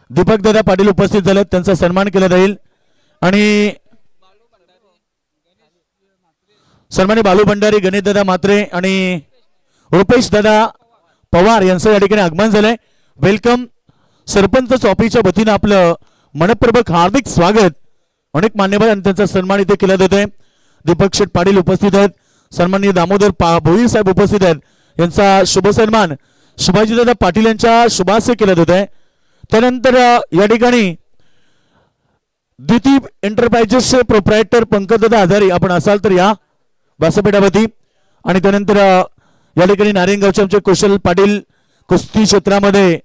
दीपक दादा पाटील उपस्थित झालेत, त्यांचा सन्मान केला जाईल. आणि सन्माननीय बालू भंडारी, गणेश दादा म्हात्रे आणि रुपेश दादा पवार यांचं या ठिकाणी आगमन झालंय. वेलकम. सरपंच चौपीच्या वतीनं आपलं मनपूर्वक हार्दिक स्वागत. अनेक मान्यवर आणि त्यांचा सन्मान इथे केला जातोय. दीपक शेठ पाटील उपस्थित आहेत, सन्माननीय दामोदर भोईर साहेब उपस्थित आहेत, यांचा शुभ सन्मान शिवाजीदादा पाटील यांच्या शुभास्ते केला जात आहे. त्यानंतर या ठिकाणी द्वितीय एंटरप्राइजेसचे प्रोप्रायटर पंकजदादा आजारी आपण असाल तर या व्यासपीठावरती. आणि त्यानंतर या ठिकाणी नारायणगावचे आमचे कुशल पाटील कुस्ती क्षेत्रामध्ये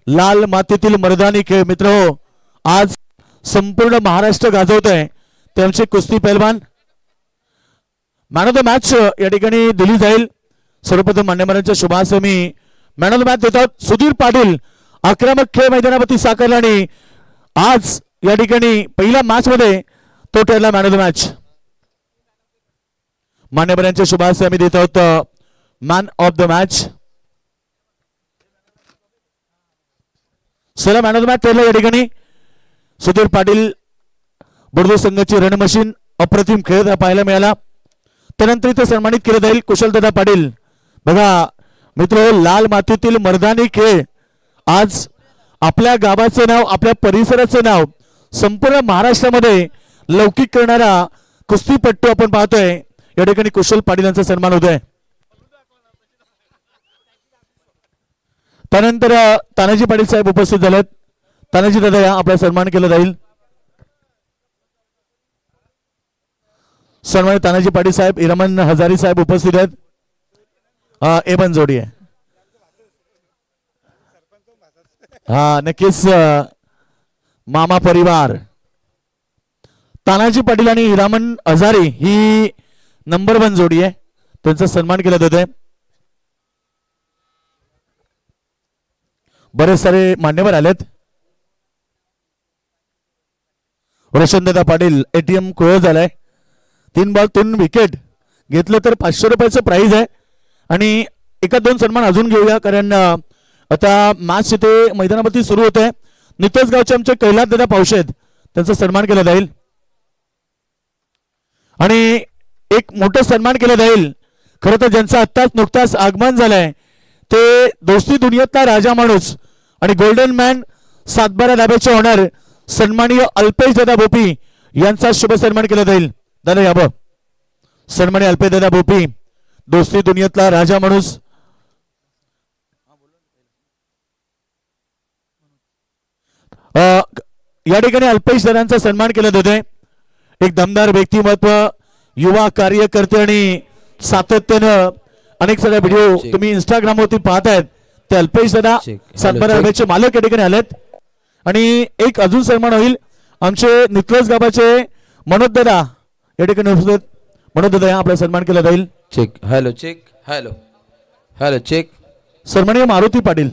लाल मातीतील मर्दानी खेळ मित्र हो आज संपूर्ण महाराष्ट्र गाजवत आहे. ते आमचे कुस्ती पैलवान. मॅन ऑफ द मॅच या ठिकाणी दिली जाईल. सर्वप्रथम मान्यवरांच्या शुभास्ते मी मॅन ऑफ द मॅच देतात. सुधीर पाटील आक्रमक खेळ मैदानावरती साकारला आणि आज या ठिकाणी पहिल्या मॅच मध्ये तो ठरला मॅन ऑफ द मॅच. मान्यवरांच्या शुभास्ते आम्ही देत आहोत मॅन ऑफ द मॅच. चला मॅन ऑफ द मॅच ठरला या ठिकाणी सुधीर पाटील. बुडदे संघाची रणमशीन अप्रतिम खेळ पाहायला मिळाला. त्यानंतर इथे सन्मानित केले जाईल कुशलदादा पाटील. बघा मित्र, लाल मातीतील मर्दानी खेळ आज आपल्या गावाचं नाव, आपल्या परिसराचं नाव संपूर्ण महाराष्ट्रामध्ये लौकिक करणारा कुस्तीपट्टू आपण पाहतोय. या ठिकाणी कुशल पाटील यांचा सन्मान होतोय. त्यानंतर तानाजी पाटील साहेब उपस्थित झालेत. तानाजी दादा या आपला सन्मान केला जाईल. सन्मानित तानाजी पाटील साहेब, इरमन हजारी साहेब उपस्थित आहेत. एबन जोडी आहे. हा नक्कीच मामा परिवार. तानाजी पाटील आणि हिरामन हजारी ही नंबर 1 जोडी आहे, त्यांचा सन्मान केला जातोय. बरेच सारे मान्यवर आलेत. रोशनदादा पाटील एटीएम कोळ झालाय. 3 बॉल 3 विकेट घेतलं तर 500 रुपयाचं प्राइज आहे. आणि एका 2 सन्मान अजून घेऊया, कारण आता मॅच इथे मैदानावरती सुरू होत आहे. नितज गावचे आमचे कैलास दादा पावशे आहेत, त्यांचा सन्मान केला जाईल. आणि एक मोठा सन्मान केला जाईल खरं तर ज्यांचा आत्ताच नुकताच आगमन झालंय ते दोस्ती दुनियेतला राजा माणूस आणि गोल्डन मॅन सातबारा डाब्याचे ऑनर सन्माननीय अल्पेश दादा भोपी यांचा शुभ सन्मान केला जाईल. दादा याबं. सन्माननीय अल्पेश दादा भोपी, दोस्ती दुनियेतला राजा माणूस. या ठिकाणी अल्पेश दादांचा सन्मान केला जातोय. एक दमदार व्यक्तिमत्व, युवा कार्यकर्ते आणि सातत्यानं अनेक सारे व्हिडिओ तुम्ही इंस्टाग्राम वरती पाहतायत. ते अल्पेश दादा सातबारा डाब्याचे मालक या ठिकाणी आलेत. आणि एक अजून सन्मान होईल आमचे निकलस गावाचे मनोज दादा या ठिकाणी उपस्थित. मनोज दादा आपला सन्मान केला जाईल. Check. Hello check. Hello hello check. सन्माननीय मारुती पाटील,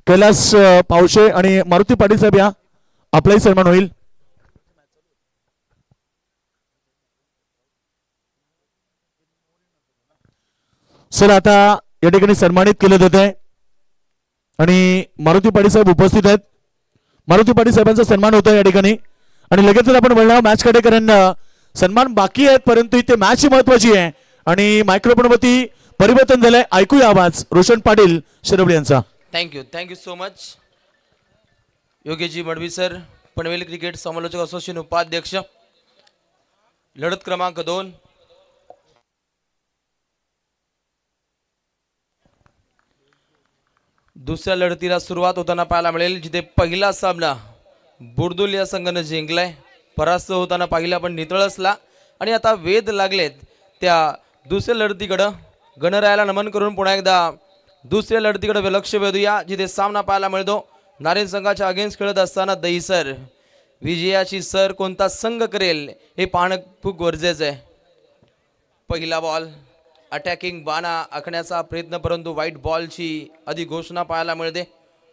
कैलास पावशे आणि मारुती पाटील साहेब या आपलाही सन्मान होईल. सर आता या ठिकाणी सन्मानित केलं जात आहे आणि मारुती पाटील साहेब उपस्थित आहेत. मारुती पाटील साहेबांचा सन्मान होत आहे या ठिकाणी. आणि लगेचच आपण बोलणार मॅच कडे, कारण सन्मान बाकी आहेत परंतु इथे मॅच महत्वाची आहे. आणि मायक्रोफोन वरती परिवर्तन झालंय, ऐकूया आवाज रोशन पाटील शिरवडे यांचा. Thank you so much Yogeshji Madavi sir, Panvel cricket समालोचक असोसिएशन उपाध्यक्ष. लढत क्रमांक 2. दुसऱ्या लढतीला सुरुवात होताना पाहायला मिळेल, जिथे पहिला सामना बुर्दुल या संघाने जिंकलाय. परास्त होताना पाहिला पण नितळसला आणि आता वेध लागलेत त्या दुसऱ्या लढतीकडं. गणरायाला नमन करून पुन्हा एकदा दुसऱ्या लढतीकडे लक्ष वेधूया, जिथे सामना पाहायला मिळतो नारायण संघाच्या अगेन्स्ट खेळत असताना दहीसर. विजयाची सर कोणता संघ करेल हे पाहणं खूप गरजेचं आहे. पहिला बॉल अटॅकिंग बाणा आखण्याचा प्रयत्न, परंतु व्हाईट बॉलची आधी घोषणा पाहायला मिळते.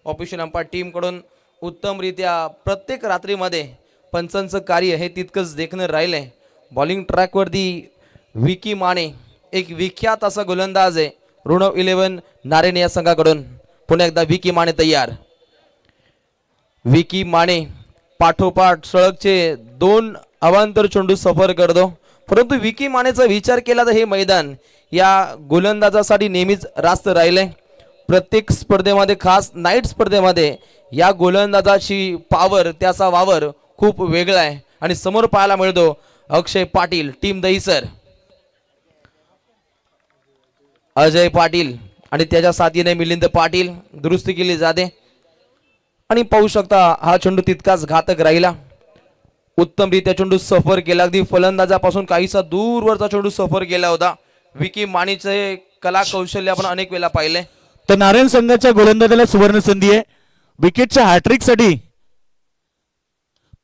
ऑफिशियल अंपायर टीमकडून उत्तमरित्या प्रत्येक रात्रीमध्ये पंचांचं कार्य हे तितकंच देखणं राहिलंय. बॉलिंग ट्रॅकवरती विकी माने एक विख्यात असा गोलंदाज आहे. ऋणव 11 नारायण या संघाकडून. पुन्हा एकदा विकी माने तयार. विकी माने पाठोपाठ सळगचे 2 अवांतर चेंडू सफर करतो, परंतु विकी मानेचा विचार केला तर हे मैदान या गोलंदाजासाठी नेहमीच रास्त राहिले. प्रत्येक स्पर्धेमध्ये, खास नाईट स्पर्धेमध्ये या गोलंदाजाची पावर, त्याचा वावर खूप वेगळा आहे. आणि समोर पाहायला मिळतो अक्षय पाटील, टीम दहीसर, अजय पाटील आणि त्याच्या साथीने मिलिंद पाटील. दुरुस्ती केली जाते आणि पाहू शकता हा चेंडू तितकाच घातक राहिला. उत्तमरित्या चेंडू सफर केला, अगदी फलंदाजापासून काहीसा दूरवरचा चेंडू सफर केला होता. विकी मानेचे कला कौशल्य आपण अनेक वेळा पाहिले. तर नारायण संघाच्या गोलंदाजाला सुवर्ण संधी आहे. विकेटच्या हॅट्रिक साठी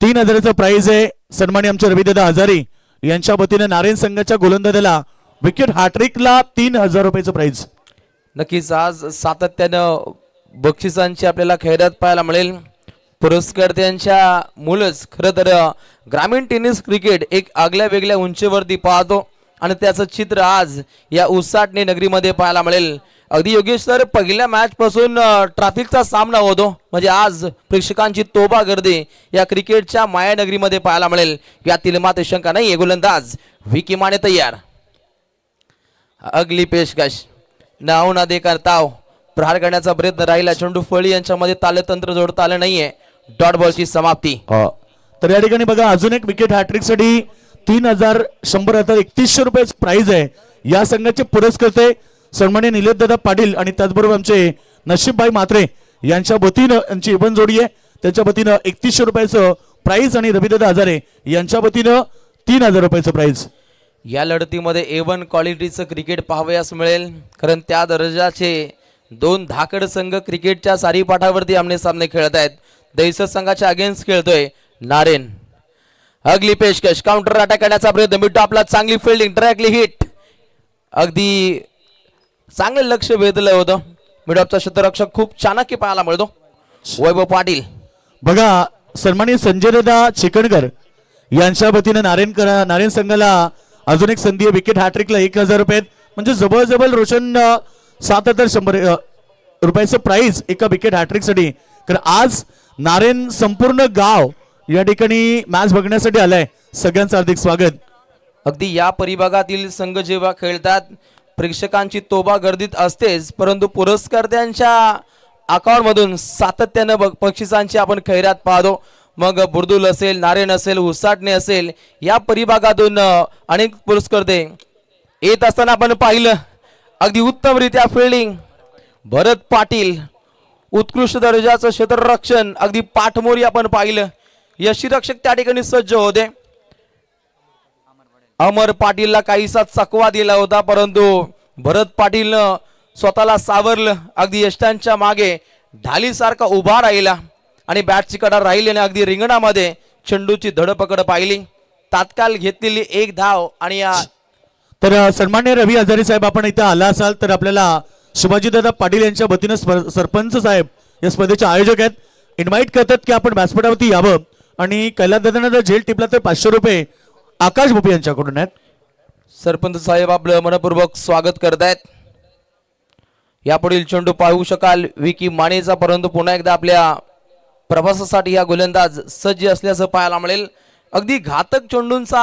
3000चं प्राइज आहे. सन्मानी आमचे रविदादा हजारी यांच्या वतीने नारायण संघाच्या गोलंदाजाला विकेट हॅट्रिकला 3000 रुपयाचं प्राइज. नक्कीच आज सातत्यानं बक्षिसांची आपल्याला खैरात पाहायला मिळेल. पुरस्कर्त्यांच्या मुळेच खरं तर ग्रामीण टेनिस क्रिकेट एक आगल्या वेगळ्या उंचीवरती पाहतो आणि त्याचं चित्र आज या उसाटणे नगरीमध्ये पाहायला मिळेल. अगदी योगेश सर, पहिल्या मॅच पासून ट्रॅफिकचा सामना होतो, म्हणजे आज प्रेक्षकांची तोबा गर्दी या क्रिकेटच्या मायानगरीमध्ये पाहायला मिळेल. यातील मात्र शंका नाही. गोलंदाज विकी माने तयार. अगली पेशकश नाव ना दे करताव, प्रहार करण्याचा प्रयत्न राहिला. चेंडू फळी यांच्यामध्ये तालतंत्र जोडता आलं नाहीये. डॉट बॉलची समाप्ती. तर या ठिकाणी बघा अजून एक विकेट हॅट्रिक साठी 3100 आता 3100 रुपयाचं प्राइज आहे. या संघाचे पुरस्कर्ते सन्माननीय निलेशदादा पाटील आणि त्याचबरोबर आमचे नशीबभाई म्हात्रे यांच्या वतीनं यांची इवन जोडी आहे. त्यांच्या वतीनं 3100 रुपयाचं प्राइज आणि रविदादा हजारे यांच्या वतीनं 3000 रुपयाचं प्राइज. या लढतीमध्ये A1 क्वालिटीचं क्रिकेट पाहावयास मिळेल, कारण त्या दर्जाचे 2 धाकड संघ क्रिकेटच्या सारीपाठावरती आमने सामने खेळत आहेत. दहीसर संघाच्या अगेन्स्ट खेळतोय नारेन. अगली पेशकश काउंटर अटॅक करण्याचा प्रयत्न, मिडो आपला चांगली फिल्डिंग, डायरेक्टली हिट. अगदी चांगलं लक्ष वेधलं होतं. मिडॉपचा क्षेत्ररक्षक खूप चाणक्य पाहायला मिळतो. वैभव पाटील बघा सन्माननीय संजय दादा चिकणकर यांच्या वतीने नारायण संघाला अजून एक संधी आहे. विकेट हॅट्रिकला 1000 रुपये, म्हणजे जवळ रोशन 7100 रुपयाचं प्राइज एका विकेट हॅट्रिक साठी. कारण आज नारायण संपूर्ण गाव या ठिकाणी मॅच बघण्यासाठी आलाय. सगळ्यांचं हार्दिक स्वागत. अगदी या परिभागातील संघ जेव्हा खेळतात प्रेक्षकांची तोबा गर्दीत असतेच, परंतु पुरस्कर्त्यांच्या अकाउंट मधून सातत्यानं बक्षिसांची आपण खैरात पाहतो. मग बुर्दुल असेल, नारायण असेल, उसाटणे असेल, या परिभागातून अनेक पुरस्कर्ते येत असताना आपण पाहिलं. अगदी उत्तमरित्या फिल्डिंग भरत पाटील, उत्कृष्ट दर्जाचं क्षेत्ररक्षण, अगदी पाठमोरी आपण पाहिलं. यष्टीरक्षक त्या ठिकाणी सज्ज होते. अमर पाटीलला काहीसा चकवा दिला होता, परंतु भरत पाटीलनं स्वतःला सावरलं. अगदी यष्टांच्या मागे ढालीसारखा उभा राहिला आणि बॅटची कडा राहिली आणि अगदी रिंगणामध्ये चेंडूची धडपकड पाहिली. तात्काळ घेतलेली 1 धाव. आणि तर सन्मान्य रवी हजारे साहेब, आपण इथे आला असाल तर आपल्याला शिवाजीदादा पाटील यांच्या वतीनं सरपंच साहेब या स्पर्धेचे आयोजक आहेत, इन्व्हाइट करतात की आपण व्यासपीठावरती यावं. आणि कैलासदादांना जर झेल टिपला तर 500 रुपये आकाश भोपी यांच्याकडून आहेत. सरपंच साहेब आपलं मनपूर्वक स्वागत करतायत. यापुढील चेंडू पाहू शकाल विकी मानेचा, परंतु पुन्हा एकदा आपल्या प्रवासासाठी हा गोलंदाज सज्ज असल्याचं पाहायला मिळेल. अगदी घातक चेंडूंचा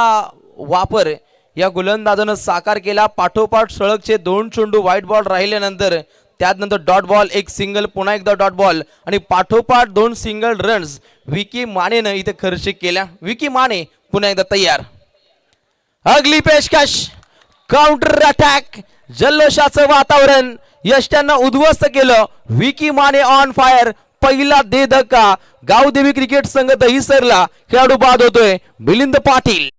वापर या गोलंदाजानं साकार केला. पाठोपाठ सळगचे 2 चेंडू व्हाईट बॉल राहिल्यानंतर त्यानंतर डॉट बॉल, 1 सिंगल, पुन्हा एकदा डॉट बॉल आणि पाठोपाठ 2 सिंगल रन्स विकी मानेनं इथे खर्चिक केल्या. विकी माने पुन्हा एकदा तयार. अगली पेशकश काउंटर अटॅक, जल्लोषाचं वातावरण, यष्ट्यांना उद्ध्वस्त केलं. Vicky Mane on fire. पहिला दे धक्का गावदेवी क्रिकेट संघ दहीसरला. खेळाडू बाद होतोय मिलिंद पाटील.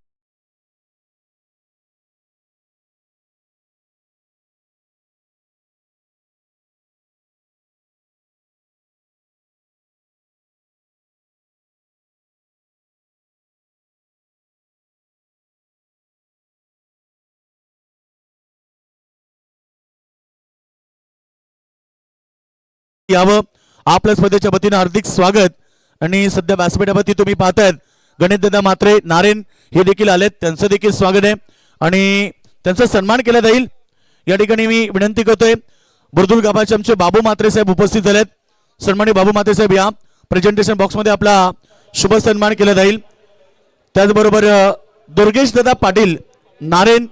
यावं आपल्या स्पर्धेच्या वतीनं हार्दिक स्वागत. आणि सध्या व्यासपीठावरती तुम्ही पाहतायत गणेशदादा म्हात्रे नारायण हे देखील आलेत, त्यांचं देखील स्वागत आहे आणि त्यांचा सन्मान केला जाईल. या ठिकाणी मी विनंती करतोय बुर्दुल गावाचे आमचे बाबू म्हात्रे साहेब उपस्थित झालेत. सन्माननीय बाबू म्हात्रे साहेब या. प्रेझेंटेशन बॉक्समध्ये आपला शुभ सन्मान केला जाईल. त्याचबरोबर दुर्गेश दादा पाटील नारेन,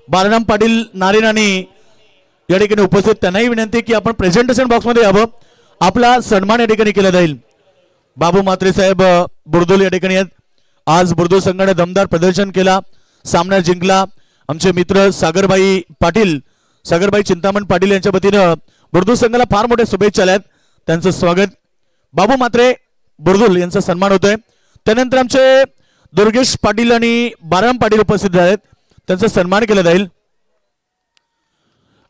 बालराम पाटील नारेन आणि या ठिकाणी उपस्थित त्यांनाही विनंती की आपण प्रेझेंटेशन बॉक्समध्ये यावं. आपला सन्मान या ठिकाणी केला जाईल. बाबू म्हात्रे साहेब बुर्दुल या ठिकाणी आहेत. आज बुर्दुल संघाने दमदार प्रदर्शन केला, सामना जिंकला. आमचे मित्र सागरबाई पाटील, सागरबाई चिंतामण पाटील यांच्या वतीनं बुर्दुल संघाला फार मोठ्या शुभेच्छा आहेत. त्यांचं स्वागत. बाबू म्हात्रे बुर्दुल यांचा सन्मान होतोय. त्यानंतर आमचे दुर्गेश पाटील आणि बाराम पाटील उपस्थित आहेत, त्यांचा सन्मान केला जाईल.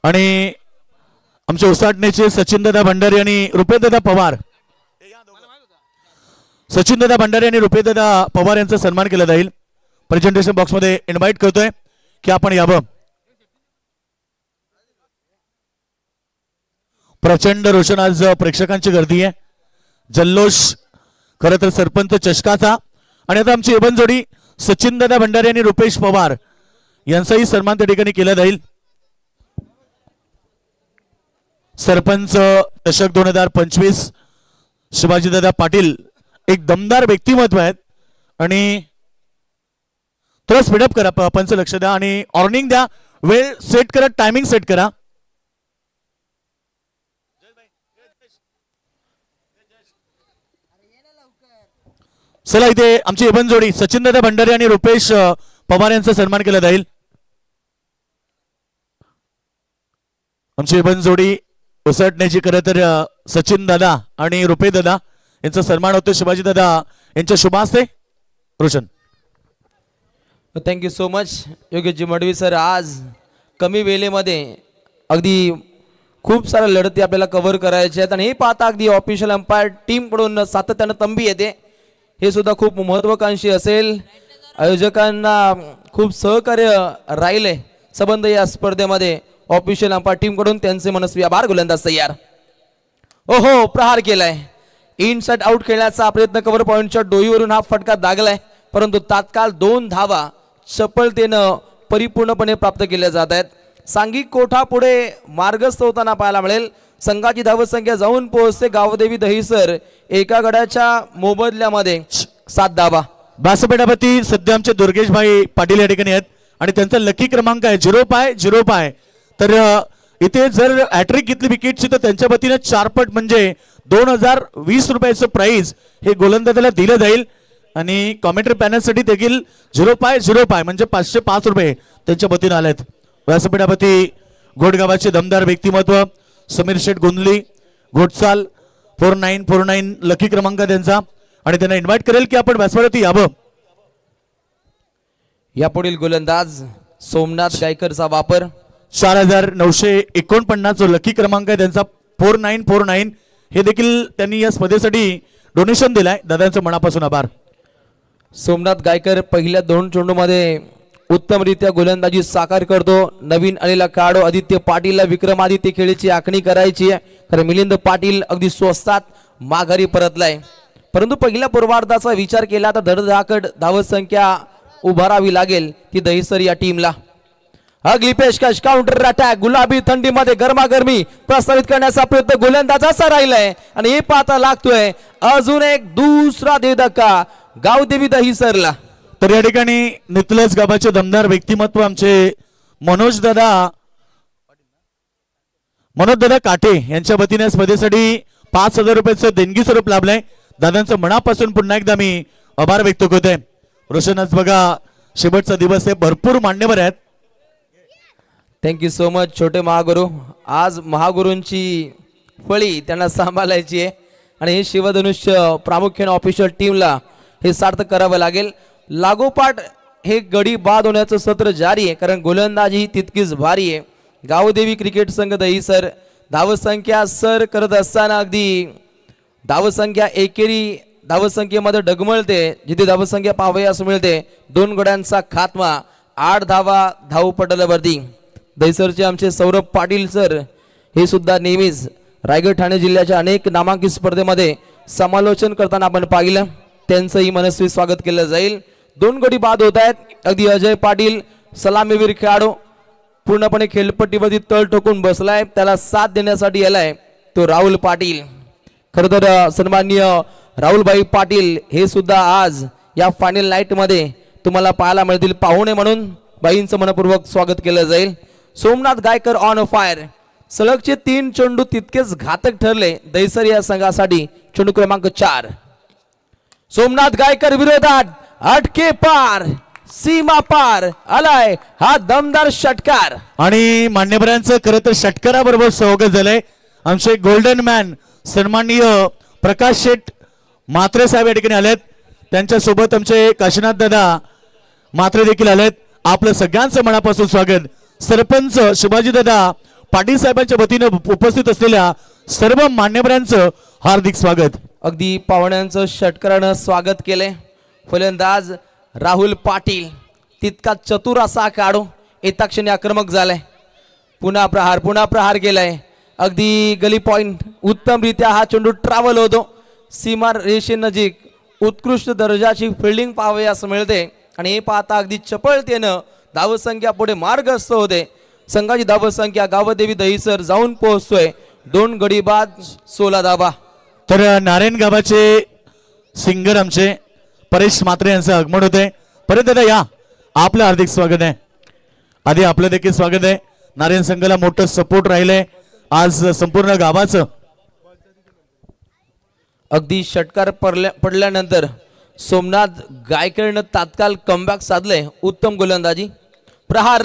आणि आमचे उसाटणेचे सचिनदादा भंडारी आणि रुपेदादा पवार, सचिनदादा भंडारी आणि रुपेदादा पवार यांचा सन्मान केला जाईल. प्रेझेंटेशन बॉक्समध्ये इन्व्हाइट करतोय की आपण यावं. प्रचंड रोशन आज प्रेक्षकांची गर्दी आहे, जल्लोष खरं तर सरपंच चषकाचा. आणि आता आमची एबन जोडी सचिनदादा भंडारी आणि रुपेश पवार यांचाही सन्मान त्या ठिकाणी केला जाईल. सरपंच चषक 2025 शिवाजीदादा पाटील एक दमदार व्यक्तिमत्व आहेत. आणि थोडं स्पीडअप करा, पंच लक्ष द्या आणि ऑर्निंग द्या, वेळ सेट करा, टायमिंग सेट करा. चला इथे आमची एबन जोडी सचिनदादा भंडारी आणि रुपेश पवार यांचा सन्मान केला जाईल. आमची एबन जोडी उसटण्याची खरं तर सचिन दादा आणि रुपे दादा यांचा सन्मान होतो शिवाजी दादा यांच्या शुभ हस्ते. Roshan, thank you so much Yogeshji Madavi sir. आज कमी वेळेमध्ये अगदी खूप साऱ्या लढती आपल्याला कव्हर करायच्या आहेत आणि हे पाहता अगदी ऑफिशियल अंपायर टीमकडून सातत्यानं तंबी येते, हे सुद्धा खूप महत्वाकांक्षी असेल. आयोजकांना खूप सहकार्य राहिले संबंध या स्पर्धेमध्ये ऑफिशियल अंपायर टीमकडून, त्यांचे मनस्वी आभार. गोलंदाज तयार. ओहो, प्रहार केलाय. इनसाइड आउट खेळण्याचा प्रयत्न कव्हर पॉइंटच्या डोईवरून हा फटका दागलाय, परंतु तात्काळ 2 धावा चपलतेनं परिपूर्णपणे प्राप्त केल्या जात आहेत. सांघिक कोठा पुढे मार्गस्थ होताना पाहायला मिळेल. संघाची धावसंख्या जाऊन पोहोचते गावदेवी दहीसर एका गड्याच्या मोबदल्यामध्ये 7 धावा. बासपेठापती सध्या आमचे दुर्गेश भाई पाटील या ठिकाणी आहेत आणि त्यांचा लकी क्रमांक आहे 0 पाय. तर इथे जर हॅट्रिक घेतली विकेटची तर त्यांच्या वतीने 4 पट म्हणजे 2020 रुपयाचं प्राइज हे गोलंदाजाला दिलं जाईल. आणि कॉमेंट्री पॅनलसाठी देखील 0 पाय म्हणजे 505 रुपये त्यांच्या वतीने आलेत. व्यासपीठापती घोटगावाचे दमदार व्यक्तिमत्व समीर शेठ गोंदली घोटसाल 4949 लकी क्रमांक त्यांचा, आणि त्यांना इन्व्हाइट करेल की आपण व्यासपीठावरती यावं. यापुढील गोलंदाज सोमनाथ गायकरचा वापर 4949 जो लकी क्रमांक आहे त्यांचा 4949 हे देखील त्यांनी या स्पर्धेसाठी डोनेशन दिलाय. दादांचं मनापासून आभार. सोमनाथ गायकर पहिल्या 2 चेंडूमध्ये उत्तमरित्या गोलंदाजी साकार करतो. नवीन आलेला खेळाडू आदित्य पाटीलला विक्रमादित्य खेळीची आखणी करायची आहे, कारण मिलिंद पाटील अगदी स्वस्तात माघारी परतलाय. परंतु पहिल्या पूर्वार्धाचा विचार केला तर धडधाकड धावसंख्या उभारावी लागेल ती दहीसर या टीमला. अगली पेशकश काउंटर अटॅक, गुलाबी थंडीमध्ये गरमागरमी प्रस्तावित करण्याचा प्रयत्न गोलंदाजाचा राहिलाय आणि हे पाहता लागतोय अजून एक दुसरा धक्का गावदेवी दहीसरला. तर या ठिकाणी नितलस गावाचे दमदार व्यक्तिमत्व आमचे मनोज दादा काटे यांच्या वतीने स्पर्धेसाठी 5000 रुपयाचं देणगी स्वरूप लाभलंय. दादांचं मनापासून पुन्हा एकदा मी आभार व्यक्त करतोय. रोशन, आज बघा शेवटचा दिवस आहे, भरपूर मान्यवर आहेत. थँक्यू सो मच छोटे महागुरु. आज महागुरूंची फळी त्यांना सांभाळायची आहे आणि हे शिवधनुष्य प्रामुख्याने ऑफिशियल टीमला हे सार्थक करावं लागेल. लागोपाठ हे गडी बाद होण्याचं सत्र जारी आहे, कारण गोलंदाजी ही तितकीच भारी आहे. गावदेवी क्रिकेट संघ दहीसर धावसंख्या सर करत असताना अगदी धावसंख्या एकेरी धावसंख्येमध्ये डगमळते, जिथे धावसंख्या पाहावयास मिळते. 2 गड्यांचा खात्मा, 8 धावा धावपटलावरती. दहीसरचे आमचे सौरभ पाटील सर हे सुद्धा नेहमीच रायगड ठाणे जिल्ह्याच्या अनेक नामांकित स्पर्धेमध्ये समालोचन करताना आपण पाहिलं, त्यांचंही मनस्वी स्वागत केलं जाईल. 2 गडी बाद होत आहेत. अगदी अजय पाटील सलामीवीर खेळाडू पूर्णपणे खेळपट्टीवरती तळ ठोकून बसलाय, त्याला साथ देण्यासाठी आलाय तो राहुल पाटील. खरं तर सन्माननीय राहुलभाई पाटील हे सुद्धा आज या फायनल नाईट मध्ये तुम्हाला पाहायला मिळतील पाहुणे म्हणून बाईंचं मनपूर्वक स्वागत केलं जाईल. सोमनाथ गायकर ऑन फायर, सलगचे 3 चेंडू तितकेच घातक ठरले दहिसर या संघासाठी. चेंडू क्रमांक 4 सोमनाथ गायकर विरोधात अटके पार, सीमा पार आलाय हा दमदार षटकार. आणि मान्यवरांचं खरं तर षटकाराबरोबर स्वागत झालंय. आमचे गोल्डन मॅन सन्माननीय प्रकाश शेठ म्हात्रे साहेब या ठिकाणी आलेत. त्यांच्यासोबत आमचे काशीनाथ दादा म्हात्रे देखील आलेत. आपलं सगळ्यांचं मनापासून स्वागत. सरपंच शिवाजी दादा पाटील साहेबांच्या वतीनं उपस्थित असलेल्या सर्व मान्यवरांचं हार्दिक स्वागत. अगदी पाहुण्यांचं षटकारानं स्वागत केले. फलंदाज राहुल पाटील तितका चतुर असा काढू एका क्षणी आक्रमक झालाय. पुन्हा प्रहार केलाय. अगदी गली पॉइंट उत्तमरित्या हा चेंडू ट्रॅव्हल होतो. सीमा रेषेनजीक उत्कृष्ट दर्जाची फिल्डिंग पाहावयास मिळते आणि हे पाहता अगदी चपळतेनं धावसंख्या पुढे मार्गस्थ होते. संघाची धावसंख्या गावदेवी दहिसर जाऊन पोहोचतोय 2 गडी बाद 16 धावा. तर नारायण गावाचे सिंगर आमचे परेश म्हात्रे यांचं आगमन होते. परत दादा या, आपलं हार्दिक स्वागत आहे. आधी आपलं देखील स्वागत आहे. नारायण संघाला मोठं सपोर्ट राहिलंय आज संपूर्ण गावाचं. अगदी षटकार पडल्यानंतर सोमनाथ गायकरनं तात्काळ कमबॅक साधलंय. उत्तम गोलंदाजी. प्रहार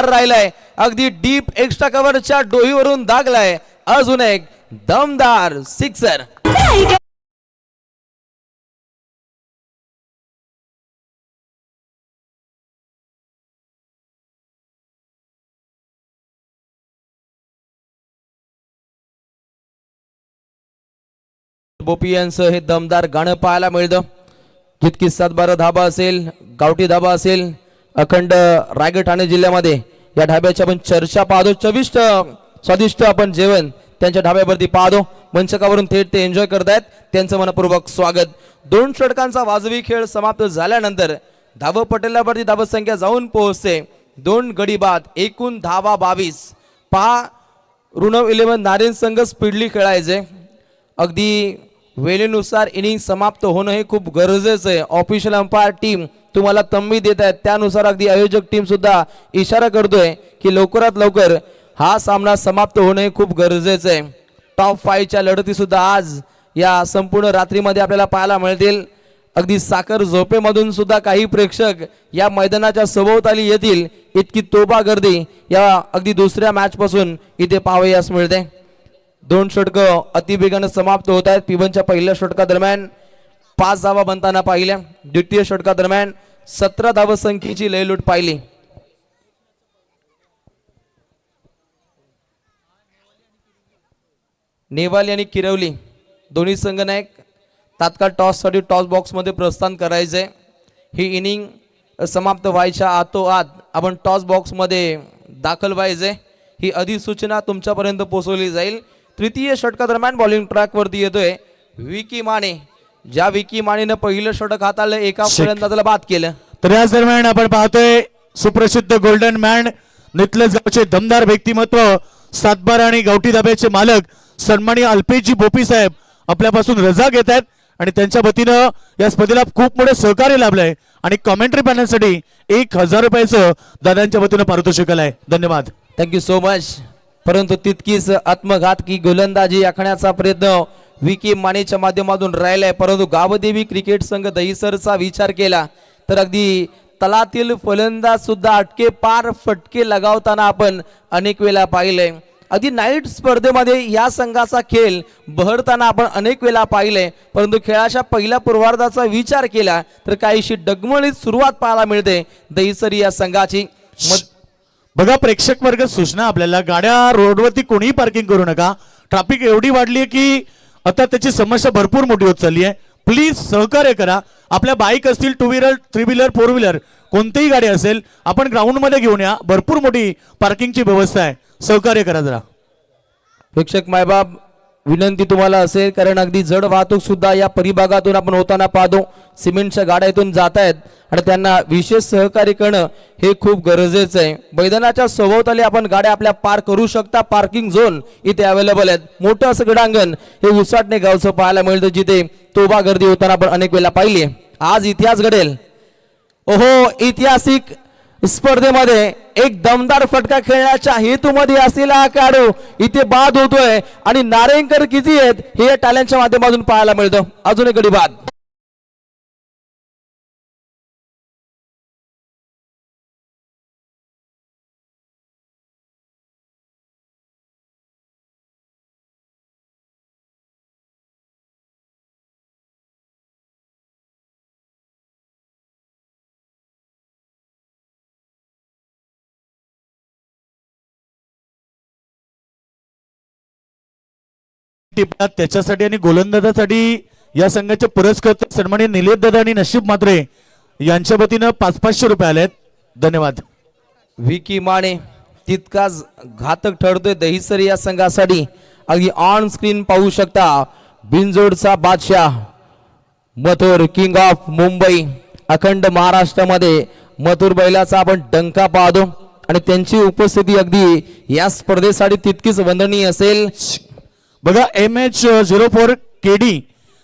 राहिलाय अगदी डीप एक्स्ट्रा कव्हरच्या डोईवरून दागलाय. अजून एक दमदार सिक्सर. बोपी यांचं हे दमदार गाणं पाहायला मिळतं. जितकी 7-12 धाबा असेल, गावठी धाबा असेल, अखंड रायगड ठाणे जिल्ह्यामध्ये या ढाब्याची आपण चर्चा पाहतो. चविष्ट स्वादिष्ट आपण जेवण त्यांच्या ढाब्यावरती पाहतो. मंचकावरून थेट ते एन्जॉय करतायत. त्यांचं मनपूर्वक स्वागत. 2 षटकांचा वाजवी खेळ समाप्त झाल्यानंतर धावपटलावरती धावसंख्या जाऊन पोहोचते 2 गडी बाद. एकूण धावा 22. पहा ऋणव 11 नारायण संघ स्पीडली खेळायचे. अगदी वेळेनुसार इनिंग समाप्त होणं हे खूप गरजेचं आहे. ऑफिशियल अंपायर टीम तुम्हाला तंबी देत आहेत. त्यानुसार अगदी आयोजक टीम सुद्धा इशारा करतोय की लवकरात लवकर हा सामना समाप्त होणं हे खूप गरजेचं आहे. टॉप 5च्या लढती सुद्धा आज या संपूर्ण रात्रीमध्ये आपल्याला पाहायला मिळतील. अगदी साखर झोपेमधून सुद्धा काही प्रेक्षक या मैदानाच्या सभोवताली येतील. इतकी तोबा गर्दी या अगदी दुसऱ्या मॅच पासून इथे पाहावयास मिळते. 2 षटकं अतिवेगानं समाप्त होत आहेत. पिबनच्या पहिल्या षटकादरम्यान 5 धावा बनताना पाहिल्या. द्वितीय षटकादरम्यान 17 धावसंख्येची लयलूट पाहिली. नेवाल आणि किरवली दोन्ही संघनायक तात्काळ टॉससाठी टॉस बॉक्समध्ये प्रस्थान करायचे. ही इनिंग समाप्त व्हायच्या आतोआत आपण टॉस बॉक्समध्ये दाखल व्हायचे. ही अधिसूचना तुमच्यापर्यंत पोहोचवली जाईल. तृतीय षटकादरम्यान बॉलिंग ट्रॅकवरती येतोय विकी माने. ज्या विकी मानेनं पहिलं षटक हाताळलं, एका फलंदाजाला बाद केलं. तर याच दरम्यान आपण पाहतोय सुप्रसिद्ध गोल्डन मॅन नितलज गावचे दमदार व्यक्तिमत्व 7-12 आणि गावठी धाब्याचे मालक सन्माननीय अल्पेशजी बोपी साहेब आपल्यापासून रजा घेत आहेत आणि त्यांच्या वतीनं या स्पर्धेला खूप मोठे सहकार्य लाभलंय आणि कॉमेंट्री पाहण्यासाठी 1000 रुपयाचं दादांच्या वतीनं पारितोषिक आहे. धन्यवाद. Thank you so much. परंतु तितकीच आत्मघातकी गोलंदाजी आखण्याचा प्रयत्न विकी मानेच्या माध्यमातून राहिलाय. परंतु गावदेवी क्रिकेट संघ दहिसरचा विचार केला तर अगदी तलातील फलंदाज सुद्धा अटके पार फटके लगावताना आपण अनेक वेळा पाहिले. अगदी नाईट स्पर्धेमध्ये या संघाचा खेळ बहरताना आपण अनेक वेळा पाहिले. परंतु खेळाच्या पहिल्या पूर्वार्धाचा विचार केला तर काहीशी डगमळीत सुरुवात पाहायला मिळते दहिसर या संघाची. बघा प्रेक्षक वर्ग सूचना आपल्याला, गाड्या रोडवरती कोणीही पार्किंग करू नका. ट्रॅफिक एवढी वाढली आहे की आता त्याची समस्या भरपूर मोठी होत चालली आहे. प्लीज सहकार्य करा. आपल्या बाईक असतील, 2 व्हीलर 3 व्हीलर 4 व्हीलर कोणतीही गाडी असेल आपण ग्राउंड मध्ये घेऊन या. भरपूर मोठी पार्किंगची व्यवस्था आहे. सहकार्य करा जरा. प्रेक्षक मायबाप विनंती तुम्हाला असेल, कारण अगदी जड वाहतूक सुद्धा या परिभागातून आपण होताना पाहतो. सिमेंटच्या गाड्या इथून जात आहेत आणि त्यांना विशेष सहकार्य करणं हे खूप गरजेचं आहे. मैदानाच्या सभोवताली आपण गाड्या आपल्या पार्क करू शकता. पार्किंग झोन इथे अवेलेबल आहेत. मोठं असं क्रीडांगण हे उसाटणे गावचं पाहायला मिळतं, जिथे तोबा गर्दी होताना आपण अनेक वेळा पाहिली. आज इतिहास घडेल. ओहो, ऐतिहासिक स्पर्धेमध्ये एक दमदार फटका खेळण्याच्या हेतूमध्ये असलेला हा खेळाडू इथे बाद होतोय आणि नारेंकर किती आहेत हे या टाल्यांच्या माध्यमातून पाहायला मिळतं. अजून एक गडी बाद. टिपतात त्याच्यासाठी आणि गोलंदाजासाठी या संघाचे पुरस्कृत सन्माननीय निलेश दादा आणि नशीब मात्रे यांच्या वतीनं 500 रुपये आलेत. धन्यवाद. विकी माने तितकाच घातक ठरतोय दहिसर या संघासाठी. अगदी ऑन स्क्रीन पाहू शकता बिनजोडचा बादशाह मथुर, किंग ऑफ मुंबई. अखंड महाराष्ट्रामध्ये मथुर बैलाचा आपण डंका पाहतो आणि त्यांची उपस्थिती अगदी या स्पर्धेसाठी तितकीच वंदनीय असेल. बघा, MH04 KD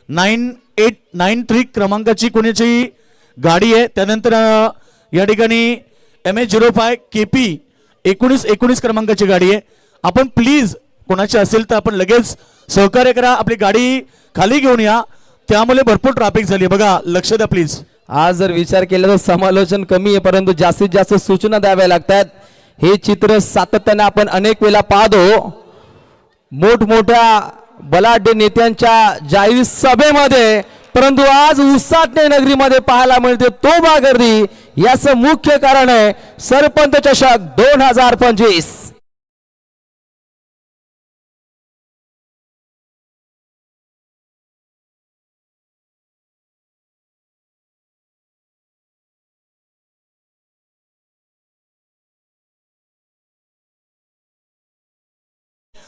9893 क्रमांकाची कोणाची गाडी आहे. त्यानंतर या ठिकाणी MH05 KP 1919 क्रमांकाची गाडी आहे. आपण प्लीज कोणाची असेल तर आपण लगेच सहकार्य करा. आपली गाडी खाली घेऊन या, त्यामुळे भरपूर ट्रॅफिक झाली. बघा, लक्ष द्या प्लीज. आज जर विचार केला तर समालोचन कमी आहे, परंतु जास्तीत जास्त सूचना द्याव्या लागतात. हे चित्र सातत्याने आपण अनेक वेळा पाहतो. मोठमोठ्या बलाढ्य नेत्यांच्या जाहीर सभेमध्ये, परंतु आज उसाटणे नगरीमध्ये पाहायला मिळते तोबा गर्दी. याचं मुख्य कारण आहे सरपंच चषक 2025.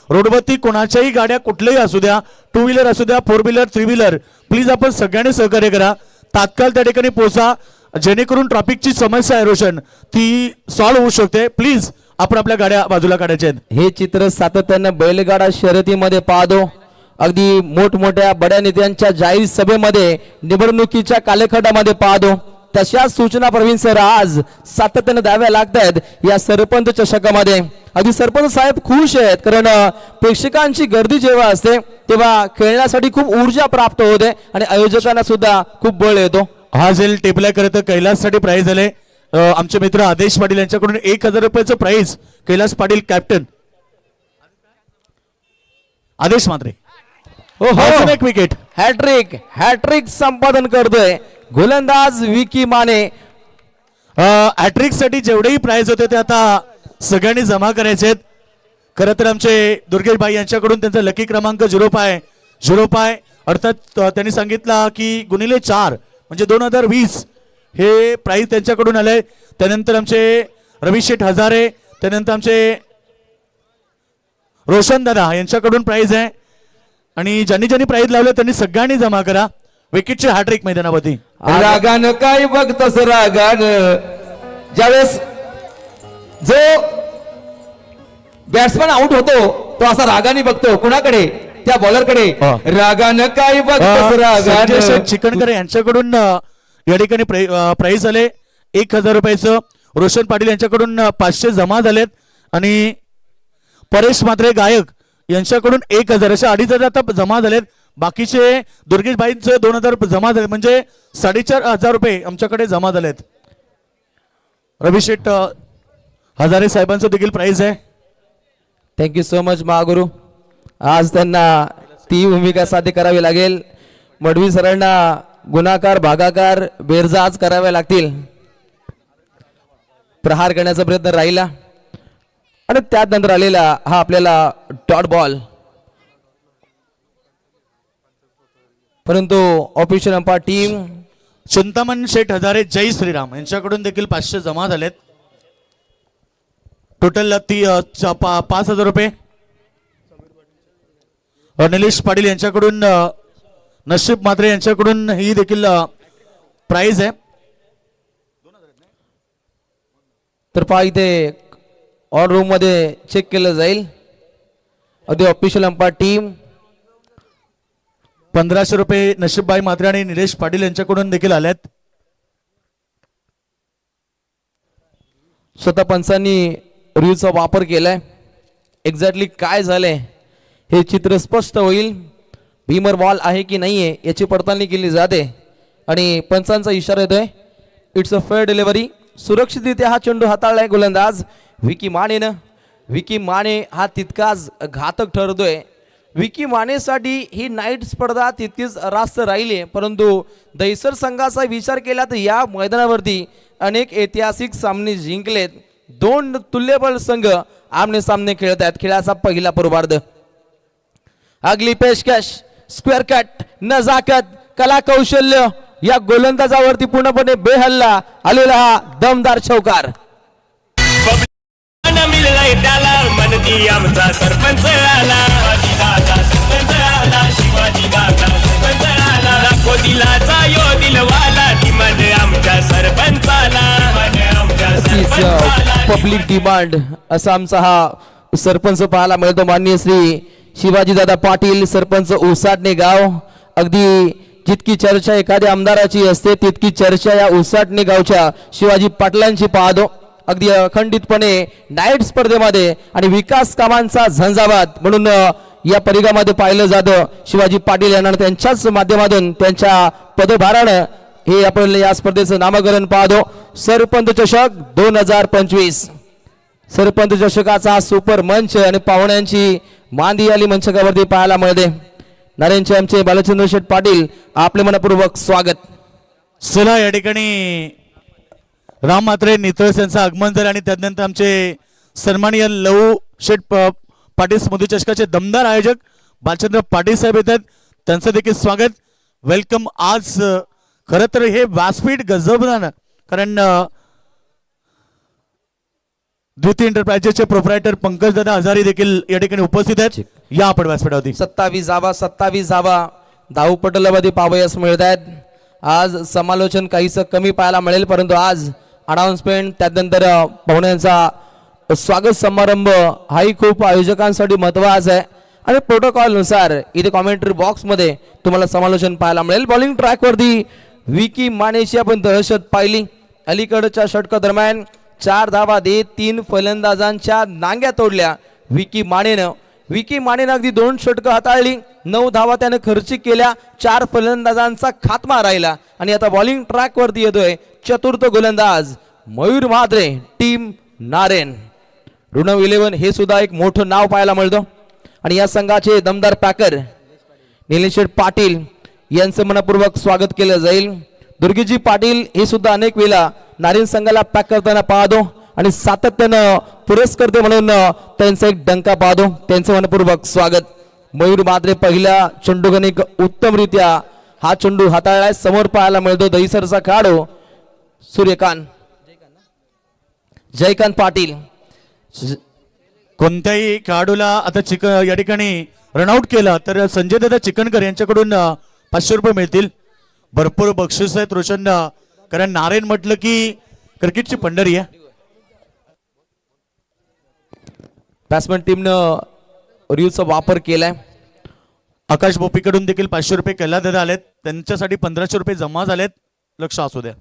रोडवरती कोणाच्याही गाड्या कुठल्याही असू द्या, 2 व्हीलर असू द्या, 4 व्हीलर, 3 व्हीलर, प्लीज आपण सगळ्यांनी सहकार्य करा. तात्काळ त्या ठिकाणी पोहोचा, जेणेकरून ट्रॅफिकची समस्या आहे रोशन ती सॉल्व्ह होऊ शकते. प्लीज आपण आपल्या गाड्या बाजूला काढायच्या आहेत. हे चित्र सातत्यानं बैलगाडा शर्यतीमध्ये पाहतो. अगदी मोठमोठ्या बड्या नेत्यांच्या जाहीर सभेमध्ये, निवडणुकीच्या कालखंडामध्ये पाहतो. तशाच सूचना प्रवीण सर आज सातत्याने द्याव्या लागतात या सरपंच चषकामध्ये. अगदी सरपंच साहेब खुश आहेत, कारण प्रेक्षकांची गर्दी जेव्हा असते तेव्हा खेळण्यासाठी खूप ऊर्जा प्राप्त होते आणि आयोजकांना सुद्धा खूप बळ येतो. हा जेल टेबल करत कैलाससाठी प्राइज झाले. आमचे मित्र आदेश पाटील यांच्याकडून 1000 रुपयाचं प्राइज. कैलास पाटील कॅप्टन, आदेश मात्रे. हो, एक विकेट. हॅट्रिक संपादन करतोय गोलंदाज विकी माने. हॅट्रिक साठी जेवढेही प्राइज होते ते आता सगळ्यांनी जमा करायचे आहेत. खरं तर आमचे दुर्गेश भाई यांच्याकडून त्यांचा लकी क्रमांक 0 अर्थात त्यांनी सांगितला की गुणिले 4 म्हणजे 2020 हे प्राइज त्यांच्याकडून आलंय. त्यानंतर आमचे रवी शेठ हजारे, त्यानंतर आमचे रोशन दादा यांच्याकडून प्राइज आहे. आणि ज्यांनी प्राइज लावले त्यांनी सगळ्यांनी जमा करा. विकेटचे हॅट्रिक मैदानावरती. रागानं काय बघतस रागानं, ज्यावेळेस जो बॅट्समॅन आउट होतो तो असा रागाने बघतो कुणाकडे, त्या बॉलरकडे. रागानं काय बघतस रागानं. चिकनकर यांच्याकडून या ठिकाणी प्राइज आले 1000 रुपयाचं. रोशन पाटील यांच्याकडून 500 जमा झालेत आणि परेश मात्रे गायक यांच्याकडून 1000 अशा 2500 आता जमा झालेत. बाकीचे दुर्गेश भाईंचे 2000 जमा झाले, म्हणजे 4500 रुपये आमच्याकडे जमा झालेत. रवी शेठ हजारे साहेबांचं देखील प्राइज आहे. Thank you so much Mahaguru. आज त्यांना ती भूमिका साध्य करावी लागेल. मडवी सरांना गुणाकार, भागाकार, बेरजा आज कराव्या लागतील. प्रहार करण्याचा प्रयत्न राहिला आणि त्यानंतर आलेला हा आपल्याला डॉट बॉल, परंतु ऑफिशियल अंपायर टीम चिंतामण शेठ हजारे जय श्रीराम यांच्याकडून देखील 500 जमा झालेत. टोटल 5000 रुपये. निलेश पाटील यांच्याकडून नशीब मात्रे यांच्याकडून ही देखील प्राइज आहे. तर पहा इथे ऑन रूम मध्ये चेक केलं जाईल. अगदी ऑफिशियल अंपायर टीम 1500 रुपये नशीबबाई मात्रे आणि निलेश पाटील यांच्याकडून देखील आल्यात. स्वतः पंचांनी रिव्ह्यूचा वापर केलाय. एक्झॅक्टली काय झालंय हे चित्र स्पष्ट होईल. भीमर बॉल आहे की नाहीये याची पडताळणी केली जाते आणि पंचांचा इशारा येतोय. It's a fair delivery. सुरक्षितरित्या हा चेंडू हाताळलाय गोलंदाज विकी मानेनं. विकी माने हा तितकाच घातक ठरतोय. विकी मानेसाठी ही नाईट स्पर्धा तितकीच रास्त राहिली, परंतु दहिसर संघाचा विचार केला तर या मैदानावरती अनेक ऐतिहासिक सामने जिंकलेत. दोन तुल्यबळ संघ आमने सामने खेळत आहेत. खेळाचा पहिला पूर्वार्ध. अगली पेशकश स्क्वेअर कट, नजाकत, कला कौशल्य या गोलंदाजावरती पूर्णपणे बेहल्ला आलेला हा दमदार चौकार. मिळलाय त्याला मनती आमचा सरपंच आला. सरपंच आला, शिवाजी दादा सरपंच आला. लाखो दिलाचा यो दिलवाला, ती मन आमच्या सरपंचाला, मन आमच्या सरपंचाला. पब्लिक डिमांड असा आमचा हा सरपंच पाहायला मिळतो. माननीय श्री शिवाजीदादा पाटील, सरपंच उसाटणे गाव. अगदी जितकी चर्चा एखाद्या आमदाराची असते तितकी चर्चा या उसाटणे गावच्या शिवाजी पाटलांची पाहतो. अगदी अखंडितपणे नाईट स्पर्धेमध्ये आणि विकास कामांचा झंझावात म्हणून या परिघामध्ये पाहिलं जातं. शिवाजी पाटील यांना त्यांच्याच माध्यमातून त्यांच्या पदभारानं हे आपण या स्पर्धेचं नामकरण पाहतो. सरपंच चषक 2025. सरपंच चषकाचा सुपर मंच आणि पाहुण्यांची मांदी आली मंचकावरती पाहायला मिळते. नारायणचे आमचे बालचंद्र शेठ पाटील आपले मनपूर्वक स्वागत. चला या ठिकाणी राम मात्रे नितळस यांचं आगमन झालं आणि त्यानंतर आमचे सन्माननीय लहू शेठ पाटील स्मृती चषकाचे दमदार आयोजक बालचंद्र पाटील साहेब येतात. त्यांचं देखील स्वागत. वेलकम. आज खरं तर हे व्यासपीठ गजबनानं, कारण द्वितीय एंटरप्राइजेसचे प्रोप्रायटर पंकजदादा हजारी देखील या ठिकाणी उपस्थित आहेत. या आपण व्यासपीठावरती 27 धावा धावपटलामध्ये पाहावयास मिळत आहेत. आज समालोचन काहीसं कमी पाहायला मिळेल, परंतु आज अनाउन्समेंट त्यानंतर पाहुण्यांचा स्वागत समारंभ हाही खूप आयोजकांसाठी महत्त्वाचा आहे आणि प्रोटोकॉल नुसार इथे कॉमेंट्री बॉक्स मध्ये तुम्हाला समालोचन पाहायला मिळेल. बॉलिंग ट्रॅकवरती विकी मानेची आपण दहशत पाहिली. अलीकडच्या षटकादरम्यान 4 धावा देत 3 फलंदाजांच्या नांग्या तोडल्या विकी मानेनं अगदी 2 षटकं हाताळली. 9 धावा त्यानं खर्चिक केल्या. 4 फलंदाजांचा खात्मा राहिला आणि आता बॉलिंग ट्रॅक वरती येतोय चतुर्थ गोलंदाज मयूर म्हात्रे, टीम नारेन. ऋणव 11 हे सुद्धा एक मोठं नाव पाहायला मिळतं आणि या संघाचे दमदार पॅकर निलेश पाटील यांचं मनपूर्वक स्वागत केलं जाईल. दुर्गेजी पाटील हे सुद्धा अनेक वेळा नारेन संघाला पॅक करताना पाहतो आणि सातत्यानं पुरस्कर्ते म्हणून त्यांचा एक डंका पाहतो. त्यांचं मनपूर्वक स्वागत. मयूर म्हात्रे पहिल्या चेंडूगणिक उत्तमरित्या हा चेंडू हाताळलाय. समोर पाहायला मिळतो दहिसरचा खेळाडू जयकांत पाटील. कोणत्याही खेळाडूला आता या ठिकाणी रनआउट केला तर संजय दादा चिकनकर यांच्याकडून 500 रुपये मिळतील. भरपूर बक्षीस आहेत रोशन, कारण नारायण म्हटलं की क्रिकेटची पंढरी आहे. बॅट्समॅन टीमनं रिव्हचा वापर केलाय. आकाश बोपीकडून देखील 500 रुपये कैला दादा आलेत. त्यांच्यासाठी 1500 रुपये जमा झालेत. लक्ष असू द्या.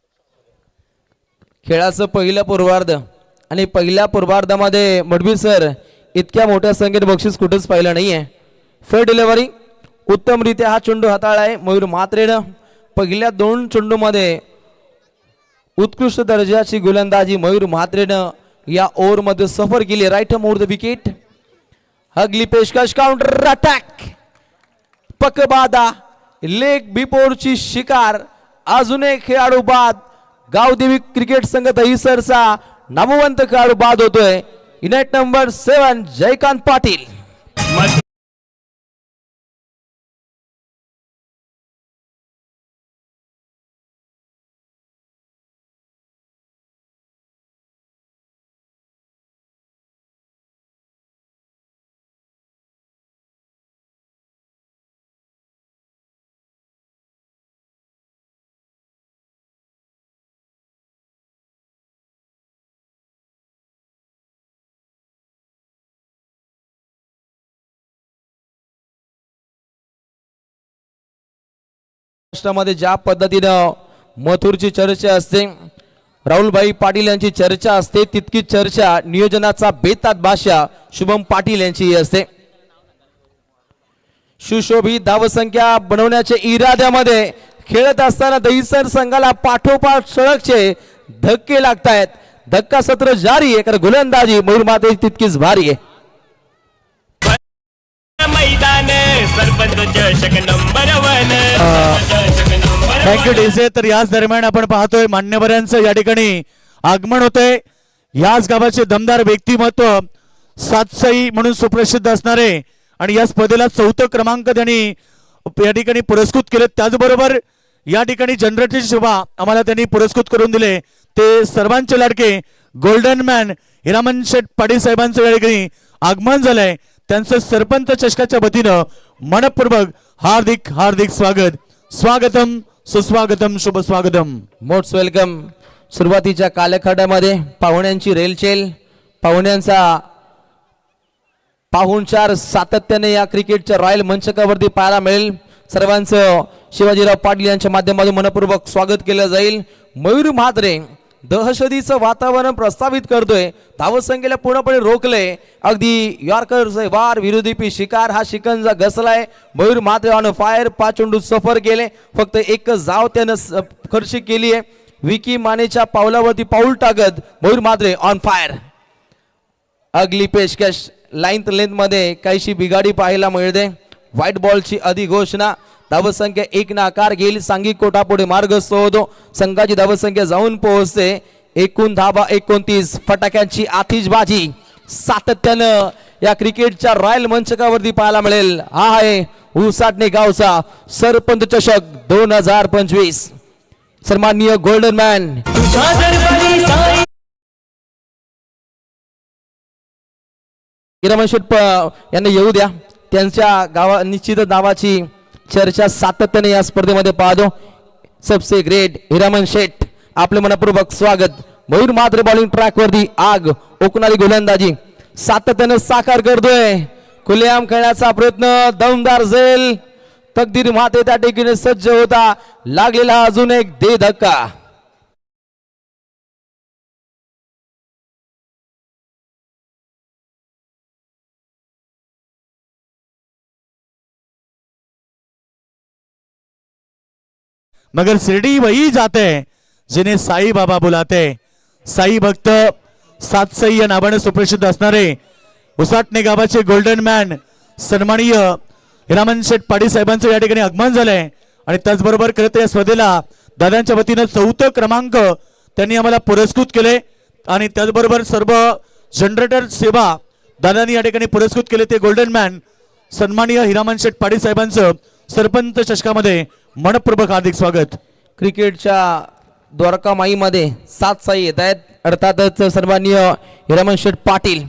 खेळाचं पहिलं पूर्वार्ध आणि पहिल्या पूर्वार्धामध्ये मडवी सर इतक्या मोठ्या संख्येत बक्षीस कुठेच पाहिलं नाहीये. फेअर डिलिव्हरी उत्तमरित्या हा चेंडू हाताळलाय मयूर म्हात्रेनं. पहिल्या 2 चेंडूमध्ये उत्कृष्ट दर्जाची गोलंदाजी मयूर म्हात्रेनं या ओव्हर मध्ये सफर केली. राईट मोर द विकेट. अगली पेशकश काउंटर अटॅक, पकबादा, लेग बिपोरची शिकार. अजून एक खेळाडू बाद. गावदेवी क्रिकेट संघ दहिसरचा नामवंत खेळाडू बाद होतोय. United number 7 Jaykant Patil. महाराष्ट्रामध्ये ज्या पद्धतीनं मथुरची चर्चा असते, राहुलभाई पाटील यांची चर्चा असते, तितकी चर्चा नियोजनाचा बेतात भाषा शुभम पाटील यांची असते. सुशोभित धावसंख्या बनवण्याच्या इराद्यामध्ये खेळत असताना दहिसर संघाला पाठोपाठ सळकचे धक्के लागतायत. धक्का सत्र जारी आहे, कारण गोलंदाजी मयूर माते तितकीच भारी आहे. मैदान सरपंच चषक नंबर 1. Thank you DJ. तर याच दरम्यान आपण पाहतोय मान्यवरांचं या ठिकाणी आगमन होतंय. याच गावाचे दमदार व्यक्तिमत्व, सातसाई म्हणून सुप्रसिद्ध असणारे आणि या स्पर्धेला 4था क्रमांक त्यांनी या ठिकाणी पुरस्कृत केले. त्याचबरोबर या ठिकाणी जनरेटरची सेवा आम्हाला त्यांनी पुरस्कृत करून दिले ते सर्वांचे लाडके गोल्डन मॅन हिरामन शेठ पाटील साहेबांचं या ठिकाणी आगमन झालंय. त्यांचं सरपंच चषकाच्या वतीनं मनपूर्वक हार्दिक हार्दिक स्वागत. स्वागतम सुस्वागतम शुभ स्वागतम. Most welcome. सुरुवातीच्या कालखंडामध्ये पाहुण्यांची रेलचेल, पाहुण्यांचा पाहुणचार सातत्याने या क्रिकेटच्या रॉयल मंचकावरती पाहायला मिळेल. सर्वांचं शिवाजीराव पाटील यांच्या माध्यमातून मनपूर्वक स्वागत केलं जाईल. मयूर म्हात्रे दहशतीचं वातावरण प्रस्तावित करतोय. धावसंख्येला पूर्णपणे रोखले. अगदी यॉर्कर वार विरोधी शिकार हा शिकंजा घसलाय. Mayur Mhatre on fire. 5 चेंडू सफर केले. फक्त एक जाव त्यानं खर्च केली आहे. विकी मानेच्या पावलावरती पाऊल टाकत मयूर म्हात्रे ऑन फायर. अगली पेशकश लाईन्थ लेंथ मध्ये काहीशी बिघाडी पाहायला मिळते. व्हाईट बॉलची अधिघोषणा. धावसंख्या 1 ना आकार घेईल. सांघिक कोटा पुढे मार्गस्थ होतो. संघाची धावसंख्या जाऊन पोहोचते. एकूण धावा 29. फटाक्यांची आतिषबाजी सातत्यानं या क्रिकेटच्या रॉयल मंचकावरती पाहायला मिळेल. हा आहे उसाटणे गावचा सरपंच चषक 2025. सन्माननीय गोल्डन मॅन हिरामन शेठ यांना येऊ द्या. त्यांच्या गावा निश्चित नावाची चर्चा सातत्याने या स्पर्धेमध्ये पाहतो. सबसे ग्रेट हिरामन शेठ, आपले मनपूर्वक स्वागत. मयूर म्हात्रे बॉलिंग ट्रॅक वरती आग ओकणारी गोलंदाजी सातत्याने साकार करतोय. खुलेआम खेळण्याचा प्रयत्न, दमदार झेल. तकदीर म्हात्रे त्या ठिकाणी सज्ज होता. लागलेला अजून एक दे धक्का. मगर शिरडी वही जाते जिन्हें साई बाबा बुलाते. साई भक्त सातसाई या नावाने सुप्रसिद्ध असणारे उसाटणे गावाचे गोल्डन मॅन सन्माननीय हिरामन शेठ पाटील साहेबांचं या ठिकाणी आगमन झालंय. आणि त्याचबरोबर खरं या स्पर्धेला दादांच्या वतीनं 4था क्रमांक त्यांनी आम्हाला पुरस्कृत केले. आणि त्याचबरोबर सर्व जनरेटर सेवा दादांनी या ठिकाणी पुरस्कृत केले ते गोल्डन मॅन सन्माननीय हिरामन शेठ पाटील साहेबांचं सरपंच चषकामध्ये मनपूर्वक हार्दिक स्वागत. क्रिकेटच्या द्वारका माईमध्ये 7 साई येत आहेत. अर्थातच सन्माननीय हिरामन शेठ पाटील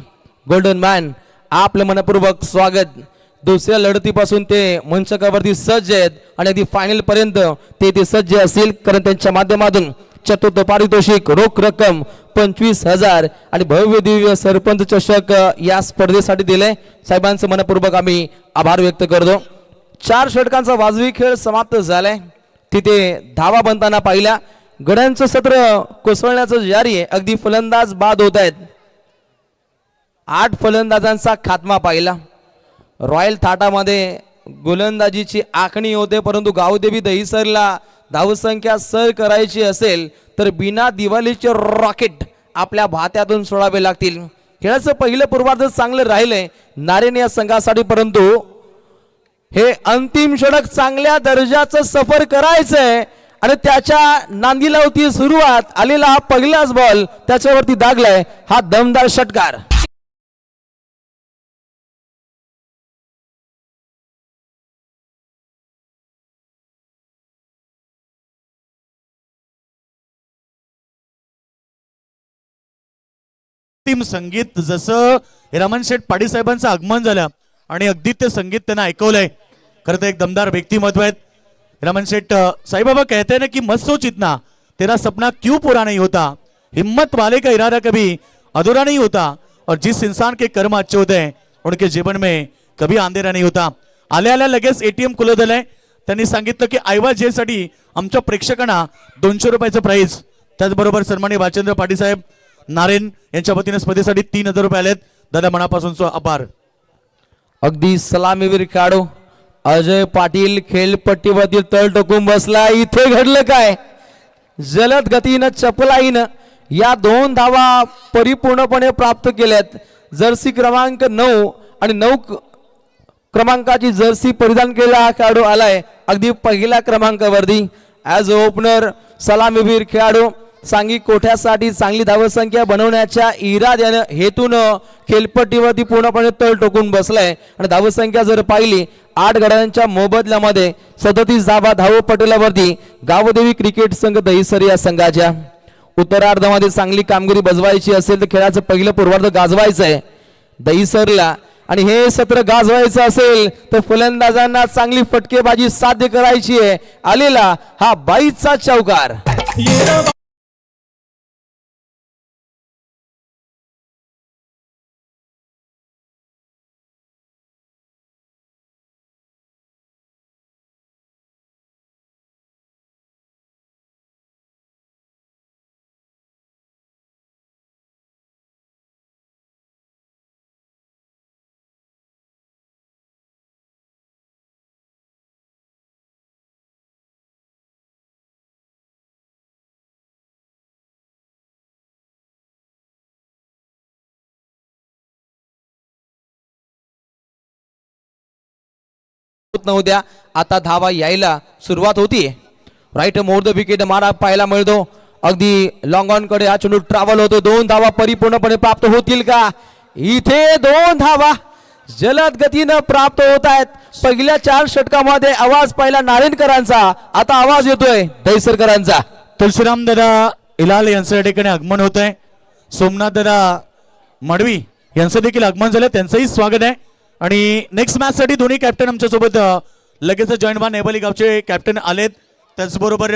गोल्डन मॅन, आपलं मनपूर्वक स्वागत. दुसऱ्या लढतीपासून ते मंचकावरती सज्ज आहेत आणि अगदी फायनल पर्यंत ते सज्ज असतील. कारण त्यांच्या माध्यमातून चतुर्थ पारितोषिक रोख रक्कम 25,000 आणि भव्य दिव्य सरपंच चषक या स्पर्धेसाठी दिले. साहेबांचं मनपूर्वक आम्ही आभार व्यक्त करतो. 4 षटकांचा वाजवी खेळ समाप्त झालाय. तिथे धावा बनताना पाहिल्या. गड्यांचं सत्र कोसळण्याचं जारी आहे. अगदी फलंदाज बाद होत आहेत. 8 फलंदाजांचा खात्मा पाहिला. रॉयल थाटामध्ये गोलंदाजीची आखणी होते, परंतु गावदेवी दहिसरला धावसंख्या सर करायची असेल तर बिना दिवाळीचे रॉकेट आपल्या भात्यातून सोडावे लागतील. खेळाचं पहिलं पूर्वार्ध चांगलं राहिलंय नारेन या संघासाठी, परंतु हे अंतिम षटक चांगल्या दर्जाचं सफर करायचंय आणि त्याच्या नांदीला होती सुरुवात. आलेला हा पहिलाच बॉल त्याच्यावरती दागलाय. हा दमदार षटकार. अंतिम संगीत जसं हिरामन शेठ पाटील साहेबांचं आगमन झालं आणि अगदी ते संगीत त्यांना ऐकवलंय. खरं तर एक दमदार व्यक्तिमत्व आहेत हिरामन शेठ. साईबाबा कहते हैं ना कि मत सोच इतना, तेरा सपना क्यों पूरा नहीं होता, हिम्मत वाले का इरादा कभी अधूरा नहीं होता, और जिस इंसान के कर्म अच्छे होते हैं उनके जीवन में कभी अंधेरा नहीं होता. आल्या आल्या लगेच ATM खुलं झालंय. त्यांनी सांगितलं की ऐवजेसाठी आमच्या प्रेक्षकांना 200 रुपयाचं प्राइज, त्याचबरोबर सन्माननीय भालचंद्र पाटील साहेब नारेन यांच्या वतीने स्पर्धेसाठी 3000 रुपये आलेत. दादा मनापासून आभार. अगदी सलामीवीर खेळाडू अजय पाटील खेळपट्टीवरती तळ टोकून बसला. इथे घडलं काय? जलद गतीनं चपलाईनं या 2 धावा परिपूर्णपणे प्राप्त केल्यात. जर्सी क्रमांक 9 आणि 9 क्रमांकाची जर्सी परिधान केलेला हा खेळाडू आलाय अगदी पहिल्या क्रमांकावरती. ॲज ओपनर सलामीवीर खेळाडू सांगी कोठ्यासाठी चांगली धावसंख्या बनवण्याच्या इराद्यानं हेतून खेळपट्टीवरती पूर्णपणे तळ टोकून बसलाय. आणि धावसंख्या जर पाहिली 8 गड्यांच्या मोबदल्यामध्ये 37 धावा धावपटलावरती गावदेवी क्रिकेट संघ दहिसर या संघाच्या. उत्तरार्धामध्ये चांगली कामगिरी बजवायची असेल तर खेळाचं पहिलं पूर्वार्ध गाजवायचं आहे दहिसरला. आणि हे सत्र गाजवायचं असेल तर फलंदाजांना चांगली फटकेबाजी साध्य करायची आहे. आलेला हा 22चा चौकार. नव्हत्या आता धावा यायला सुरुवात होती. राईट मोर द विकेट मारा पाहायला मिळतो. अगदी लॉंग ऑन कडे हा चेंडू ट्रॅव्हल होतो. 2 धावा परिपूर्णपणे प्राप्त होतील का? इथे 2 धावा जलद गतीनं प्राप्त होत आहेत. पहिल्या 4 षटकामध्ये आवाज पाहिला नारायणकरांचा, आता आवाज येतोय दहिसरकरांचा. तुलसीराम दादा इलाल यांचं या ठिकाणी आगमन होत आहे. सोमनाथ दादा मडवी यांचं देखील आगमन झालं, त्यांचंही स्वागत आहे. आणि नेक्स्ट मॅच साठी दोन्ही कॅप्टन आमच्या सोबत लगेच जॉईन व्हा. नेवाली गावचे कॅप्टन आलेत, त्याचबरोबर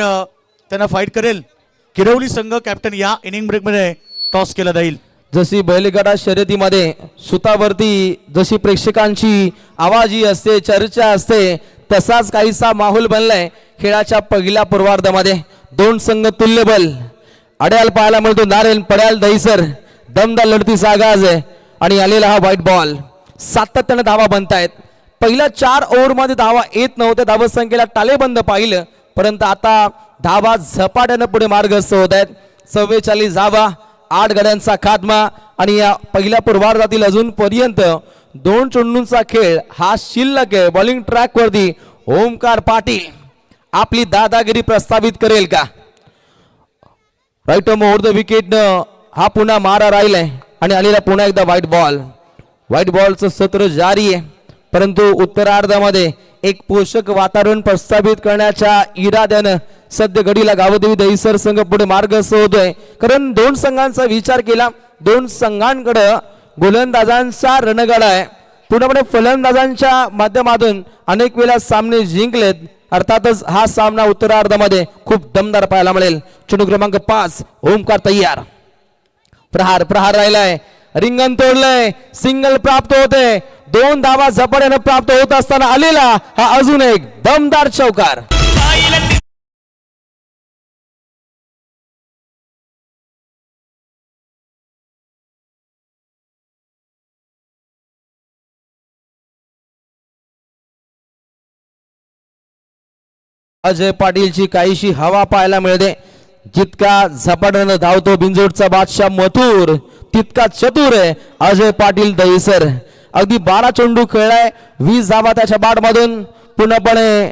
त्यांना फाईट करेल किरवली संघ कॅप्टन. या इनिंग ब्रेक मध्ये टॉस केला जाईल. जशी बैलगाडा शर्यतीमध्ये सुतावरती जशी प्रेक्षकांची आवाजी असते, चर्चा असते, तसाच काहीसा माहोल बनलाय खेळाच्या पहिल्या पूर्वार्धामध्ये. 2 संघ तुल्यबल अड्याल पाहायला मिळतो. नारेल पड्याल दहिसर दमदार लढतीचा आगाज आहे. आणि आलेला हा व्हाईट बॉल. सातत्याने धावा बनतायत. पहिल्या 4 ओव्हरमध्ये धावा येत नव्हत्या. धावसंख्येला टाळेबंद पाहिलं, परंतु आता धावा झपाट्यानं पुढे मार्गस्थ होत आहेत. 44 धावा, 8 गड्यांचा खात्मा. आणि या पहिल्या पूर्वार्धातील अजूनपर्यंत 2 चेंडूंचा खेळ हा शिल्लक आहे. बॉलिंग ट्रॅक वरती ओमकार पाटील आपली दादागिरी प्रस्थापित करेल का? राईट ओव्हर द विकेट हा पुन्हा मारा राहिलाय. आणि आलेला पुन्हा एकदा व्हाईट बॉल. व्हाईट बॉलचं सत्र जारी आहे, परंतु उत्तरार्धामध्ये एक पोषक वातावरण प्रस्थापित करण्याच्या इराद्यानं सध्या घडीला गावदेवी दहिसर संघ पुढे मार्गस्थ होतोय. कारण 2 संघांचा विचार केला, 2 संघांकडे गोलंदाजांचा रणगाडा आहे. पूर्णपणे फलंदाजांच्या माध्यमातून अनेक वेळा सामने जिंकलेत. अर्थातच हा सामना उत्तरार्धामध्ये खूप दमदार पाहायला मिळेल. चेंडू क्रमांक 5 ओमकार तयार. प्रहार राहिलाय, रिंगण तोडलंय, सिंगल प्राप्त होते. 2 धावा झपाट्यानं प्राप्त होत असताना आलेला हा अजून एक दमदार चौकार. अजय पाटीलची काहीशी हवा पाहायला मिळते. जितका झपाट्यानं धावतो बिंजोडचा बादशाह मथुर, तितका चतुर आहे अजय पाटील दहिसर. अगदी 12 चेंडू खेळलाय, 20 धावा त्याच्या बॅट मधून. पूर्णपणे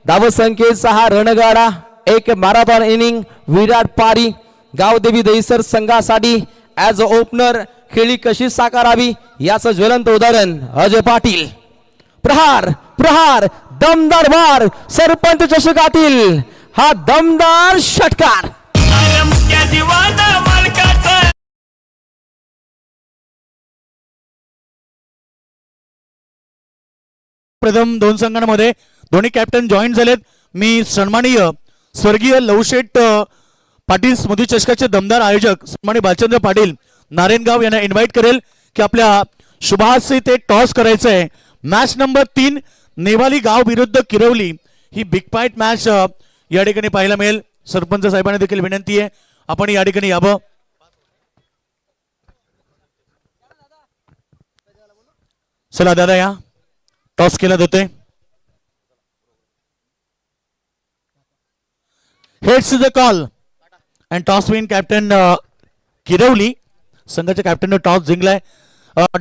धावसंख्येचा हा रणगाडा. एक मॅरेथॉन इनिंग विराट पारी गावदेवी दहिसर संघासाठी. ॲज अ ओपनर खेळी कशी साकारावी याचं ज्वलंत उदाहरण अजय पाटील. प्रहार दमदार वार. सरपंच चषकातील हा दमदार षटकार. प्रथम 2 संघांमध्ये दोन्ही कॅप्टन जॉईन झालेत. मी सन्माननीय स्वर्गीय लवशेठ पाटील स्मृती चषकाचे दमदार आयोजक सन्माननीय भालचंद्र पाटील नारायणगाव यांना इन्व्हाइट करेल की आपल्या शुभासी ते टॉस करायचं आहे. मॅच नंबर 3 नेवाली गाव विरुद्ध किरवली ही बिग फाईट मॅच या ठिकाणी पाहायला मिळेल. सरपंच साहेबांना देखील विनंती आहे आपण या ठिकाणी यावं. चला दादा या, टॉस केला जातोय. Heads the call and toss win captain Kirwali. संघाच्या कॅप्टनने टॉस जिंकलाय.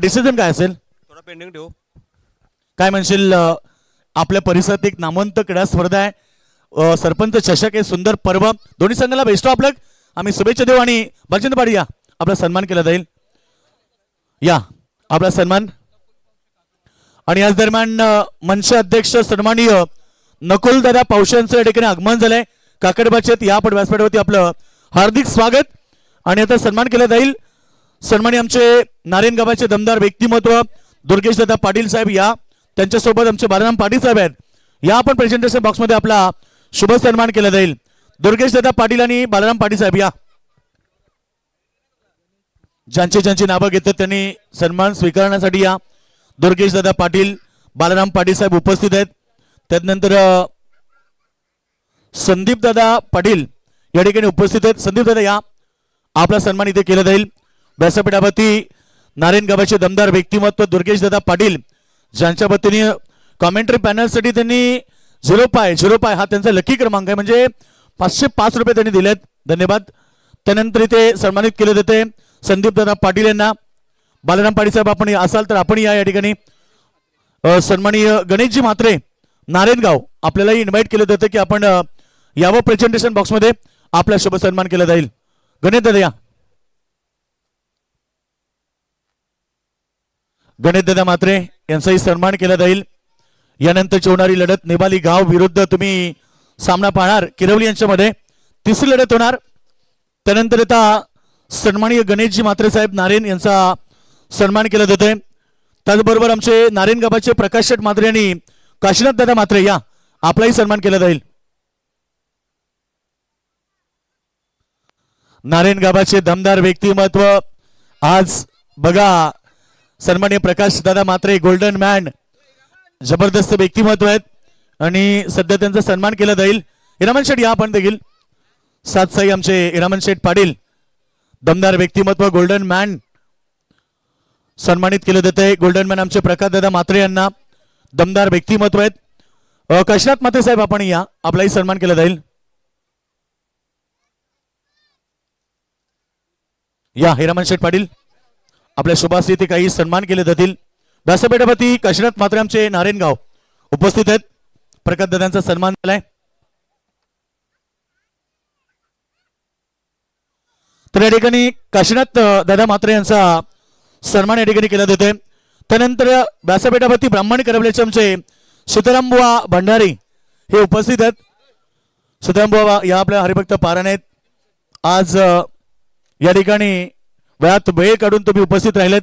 डिसिजन काय असेल? थोडा पेंडिंग ठेवू. काय म्हणशील? आपल्या परिसरात एक नामवंत क्रीडा स्पर्धा आहे, सरपंच चषक आहे. सुंदर पर्व. दोन्ही संघाला बेस्ट ऑफ लक. आम्ही शुभेच्छा देऊ आणि बलचंद पाडी या, आपला सन्मान केला जाईल. या आपला सन्मान. आणि याच दरम्यान मंच अध्यक्ष सन्माननीय नकुलदादा पावशांचं या ठिकाणी आगमन झालंय. काकडबाचेत या आपण व्यासपीठावरती आपलं हार्दिक स्वागत. आणि आता सन्मान केला जाईल. सन्मानी आमचे नारायणगावाचे दमदार व्यक्तिमत्व दुर्गेश दादा पाटील साहेब या, त्यांच्यासोबत आमचे बालाराम पाटील साहेब आहेत. या आपण प्रेझेंटेशन बॉक्समध्ये आपला शुभ सन्मान केला जाईल. दुर्गेश दादा पाटील आणि बालाराम पाटील साहेब या. ज्यांची नावं घेतात त्यांनी सन्मान स्वीकारण्यासाठी या. दुर्गेश दादा पाटील, बालाराम पाटील साहेब उपस्थित आहेत. त्यानंतर संदीप दादा पाटील या ठिकाणी उपस्थित आहेत. संदीप दादा या, आपला सन्मान इथे केला जाईल. व्यासपीठावरती नारायणगावाचे दमदार व्यक्तिमत्व दुर्गेश दादा पाटील, ज्यांच्या वतीने कॉमेंट्री पॅनलसाठी त्यांनी 0 पाय हा त्यांचा लकी क्रमांक आहे, म्हणजे 505 रुपये त्यांनी दिलेत. धन्यवाद. त्यानंतर इथे सन्मानित केले जाते संदीप दादा पाटील यांना. बालाराम पाटील साहेब आपण असाल तर आपण या ठिकाणी. सन्माननीय गणेशजी म्हात्रे नारायणगाव, आपल्यालाही इन्व्हाइट केलं जातं की आपण यावं प्रेझेंटेशन बॉक्समध्ये, आपला शुभ सन्मान केला जाईल. गणेश दादा या. गणेश दादा म्हात्रे यांचाही सन्मान केला जाईल. यानंतरची होणारी लढत नेवाली गाव विरुद्ध तुम्ही सामना पाहणार किरवली यांच्यामध्ये. तिसरी लढत होणार. त्यानंतर आता सन्माननीय गणेशजी म्हात्रे साहेब नारायण यांचा सन्मान केला जातोय. त्याचबरोबर आमचे नारायणगावाचे प्रकाश शेठ म्हात्रे यांनी काशीनाथ दादा म्हात्रे या, आपलाही सन्मान केला जाईल. नारायणगावाचे दमदार व्यक्तिमत्व आज बघा, सन्माननीय प्रकाश दादा म्हात्रे गोल्डन मॅन, जबरदस्त व्यक्तिमत्व आहेत आणि सध्या त्यांचा सन्मान केला जाईल. इरामन शेठ या आपण देखील. सात साई आमचे इरामन शेठ पाटील, दमदार व्यक्तिमत्व गोल्डन मॅन सन्मानित केलं जात आहे. गोल्डन मॅन आमचे प्रकाश दादा म्हात्रे यांना दमदार व्यक्तिमत्व आहेत. काशीनाथ म्हात्रे साहेब आपण या, आपलाही सन्मान केला जाईल. या हिरामन शेठ पाटील, आपल्या शुभास्थिती काही सन्मान केले जातील. व्यासपीठापती काशीनाथ म्हात्रे आमचे नारायणगाव उपस्थित आहेत. प्रकाश दादांचा सन्मान झालाय. तर या ठिकाणी काशीनाथ दादा म्हात्रे यांचा सन्मान या ठिकाणी केला जातोय. त्यानंतर व्यासपीठापती ब्राह्मण करवल्याचे आमचे सीतारामबुवा भंडारी हे उपस्थित आहेत. सीतारामबुवा या आपल्या हरिभक्त पारायण आहेत. आज या ठिकाणी वेळात वेळ काढून तुम्ही उपस्थित राहिलेत.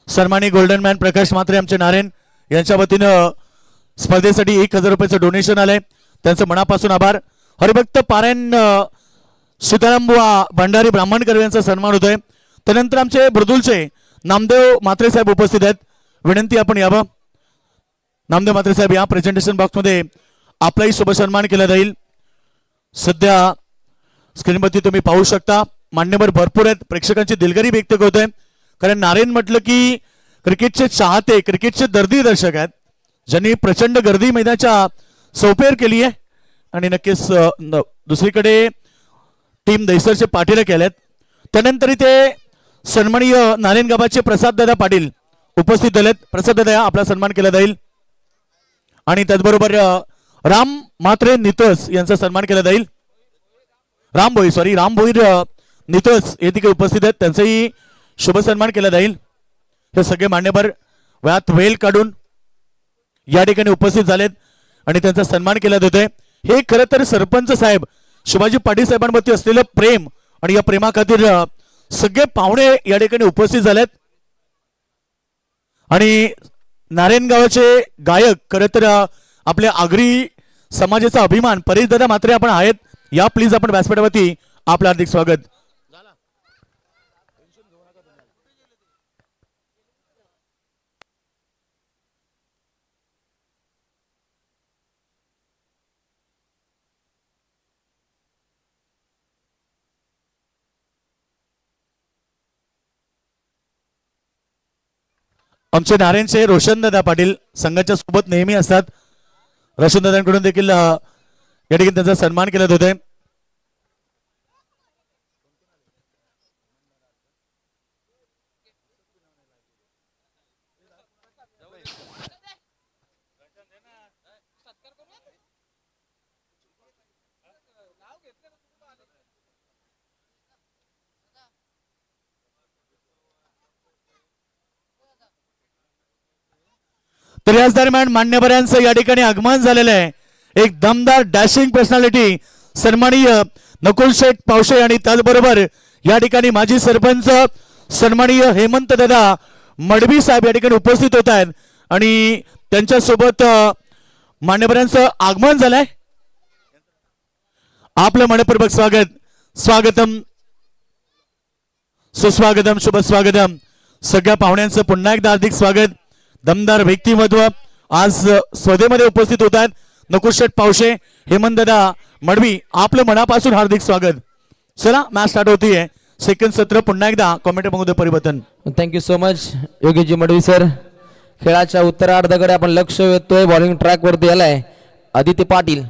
सन्मानी गोल्डन मॅन प्रकाश म्हात्रे आमचे नारायण यांच्या वतीनं स्पर्धेसाठी 1000 रुपयाचं डोनेशन आलंय, त्यांचं मनापासून आभार. हरिभक्त पारायण सीतारामबुवा भंडारी ब्राह्मण कर्वे यांचा सन्मान होतोय. त्यानंतर आमचे बुर्दुलचे नामदेव म्हात्रे साहेब उपस्थित आहेत. विनंती आपण यावं. नामदेव म्हात्रे साहेब या प्रेझेंटेशन बॉक्समध्ये आपलाही शुभ सन्मान केला जाईल. सध्या स्क्रीनवरती तुम्ही पाहू शकता मान्यवर भरपूर आहेत. प्रेक्षकांची दिलगिरी व्यक्त होतोय, कारण नारायण म्हटलं की क्रिकेटचे चाहते, क्रिकेटचे दर्दी दर्शक आहेत, ज्यांनी प्रचंड गर्दी मैदानाच्या चौफेर केली आहे. आणि नक्कीच दुसरीकडे टीम दैसरचे पाठीला केलेत. त्यानंतर इथे सन्माननीय नारायणगावाचे प्रसाद दादा पाटील उपस्थित झालेत. प्रसाद दादा या, आपला सन्मान केला जाईल. आणि त्याचबरोबर राम म्हात्रे नितस यांचा सन्मान केला जाईल. राम भोईर नितस हे तिकडे उपस्थित आहेत, त्यांचाही शुभ सन्मान केला जाईल. हे सगळे मान्यवर वेळात वेळ काढून या ठिकाणी उपस्थित झालेत आणि त्यांचा सन्मान केला जातोय. हे खरं तर सरपंच साहेब शिवाजी पाटील साहेबांवरती असलेलं प्रेम, आणि या प्रेमाखातीर सगळे पाहुणे या ठिकाणी उपस्थित झालेत. आणि नारायणगावाचे गायक खरं तर आपल्या आगरी समाजाचा अभिमान परेश दादा म्हात्रे आपण आहेत. या प्लीज आपण व्यासपीठावरती आपलं हार्दिक स्वागत. आमचे नारायणचे रोशनदादा पाटील संघाच्या सोबत नेहमी असतात. रोशनदादांकडून देखील या ठिकाणी त्यांचा सन्मान केला होते. तर याच दरम्यान मान्यवरांचं या ठिकाणी आगमन झालेलं आहे. एक दमदार डॅशिंग पर्सनॅलिटी सन्माननीय नकुल शेठ पावशे आणि त्याचबरोबर या ठिकाणी माजी सरपंच सन्माननीय हेमंत दादा मडवी साहेब या ठिकाणी उपस्थित होत आहेत आणि त्यांच्या सोबत मान्यवरांचं आगमन झालंय. आपलं मनपूर्वक स्वागत, स्वागतम, सुस्वागतम, शुभ स्वागतम. सगळ्या पाहुण्यांचं पुन्हा एकदा हार्दिक स्वागत. दमदार व्यक्तिमत्व आज स्पर्धेमध्ये उपस्थित होत आहेत. नकुल शेठ पावशे, हेमंत दादा मडवी, आपलं मनापासून हार्दिक स्वागत. चला मॅच स्टार्ट होतीये. सेकंड सत्र पुन्हा एकदा कॉमेंट मध्ये परिवर्तन. Thank you so much Yogiji Madvi sir. खेळाच्या उत्तरार्धाकडे आपण लक्ष वेधतोय. बॉलिंग ट्रॅक वरती आलाय आदित्य पाटील.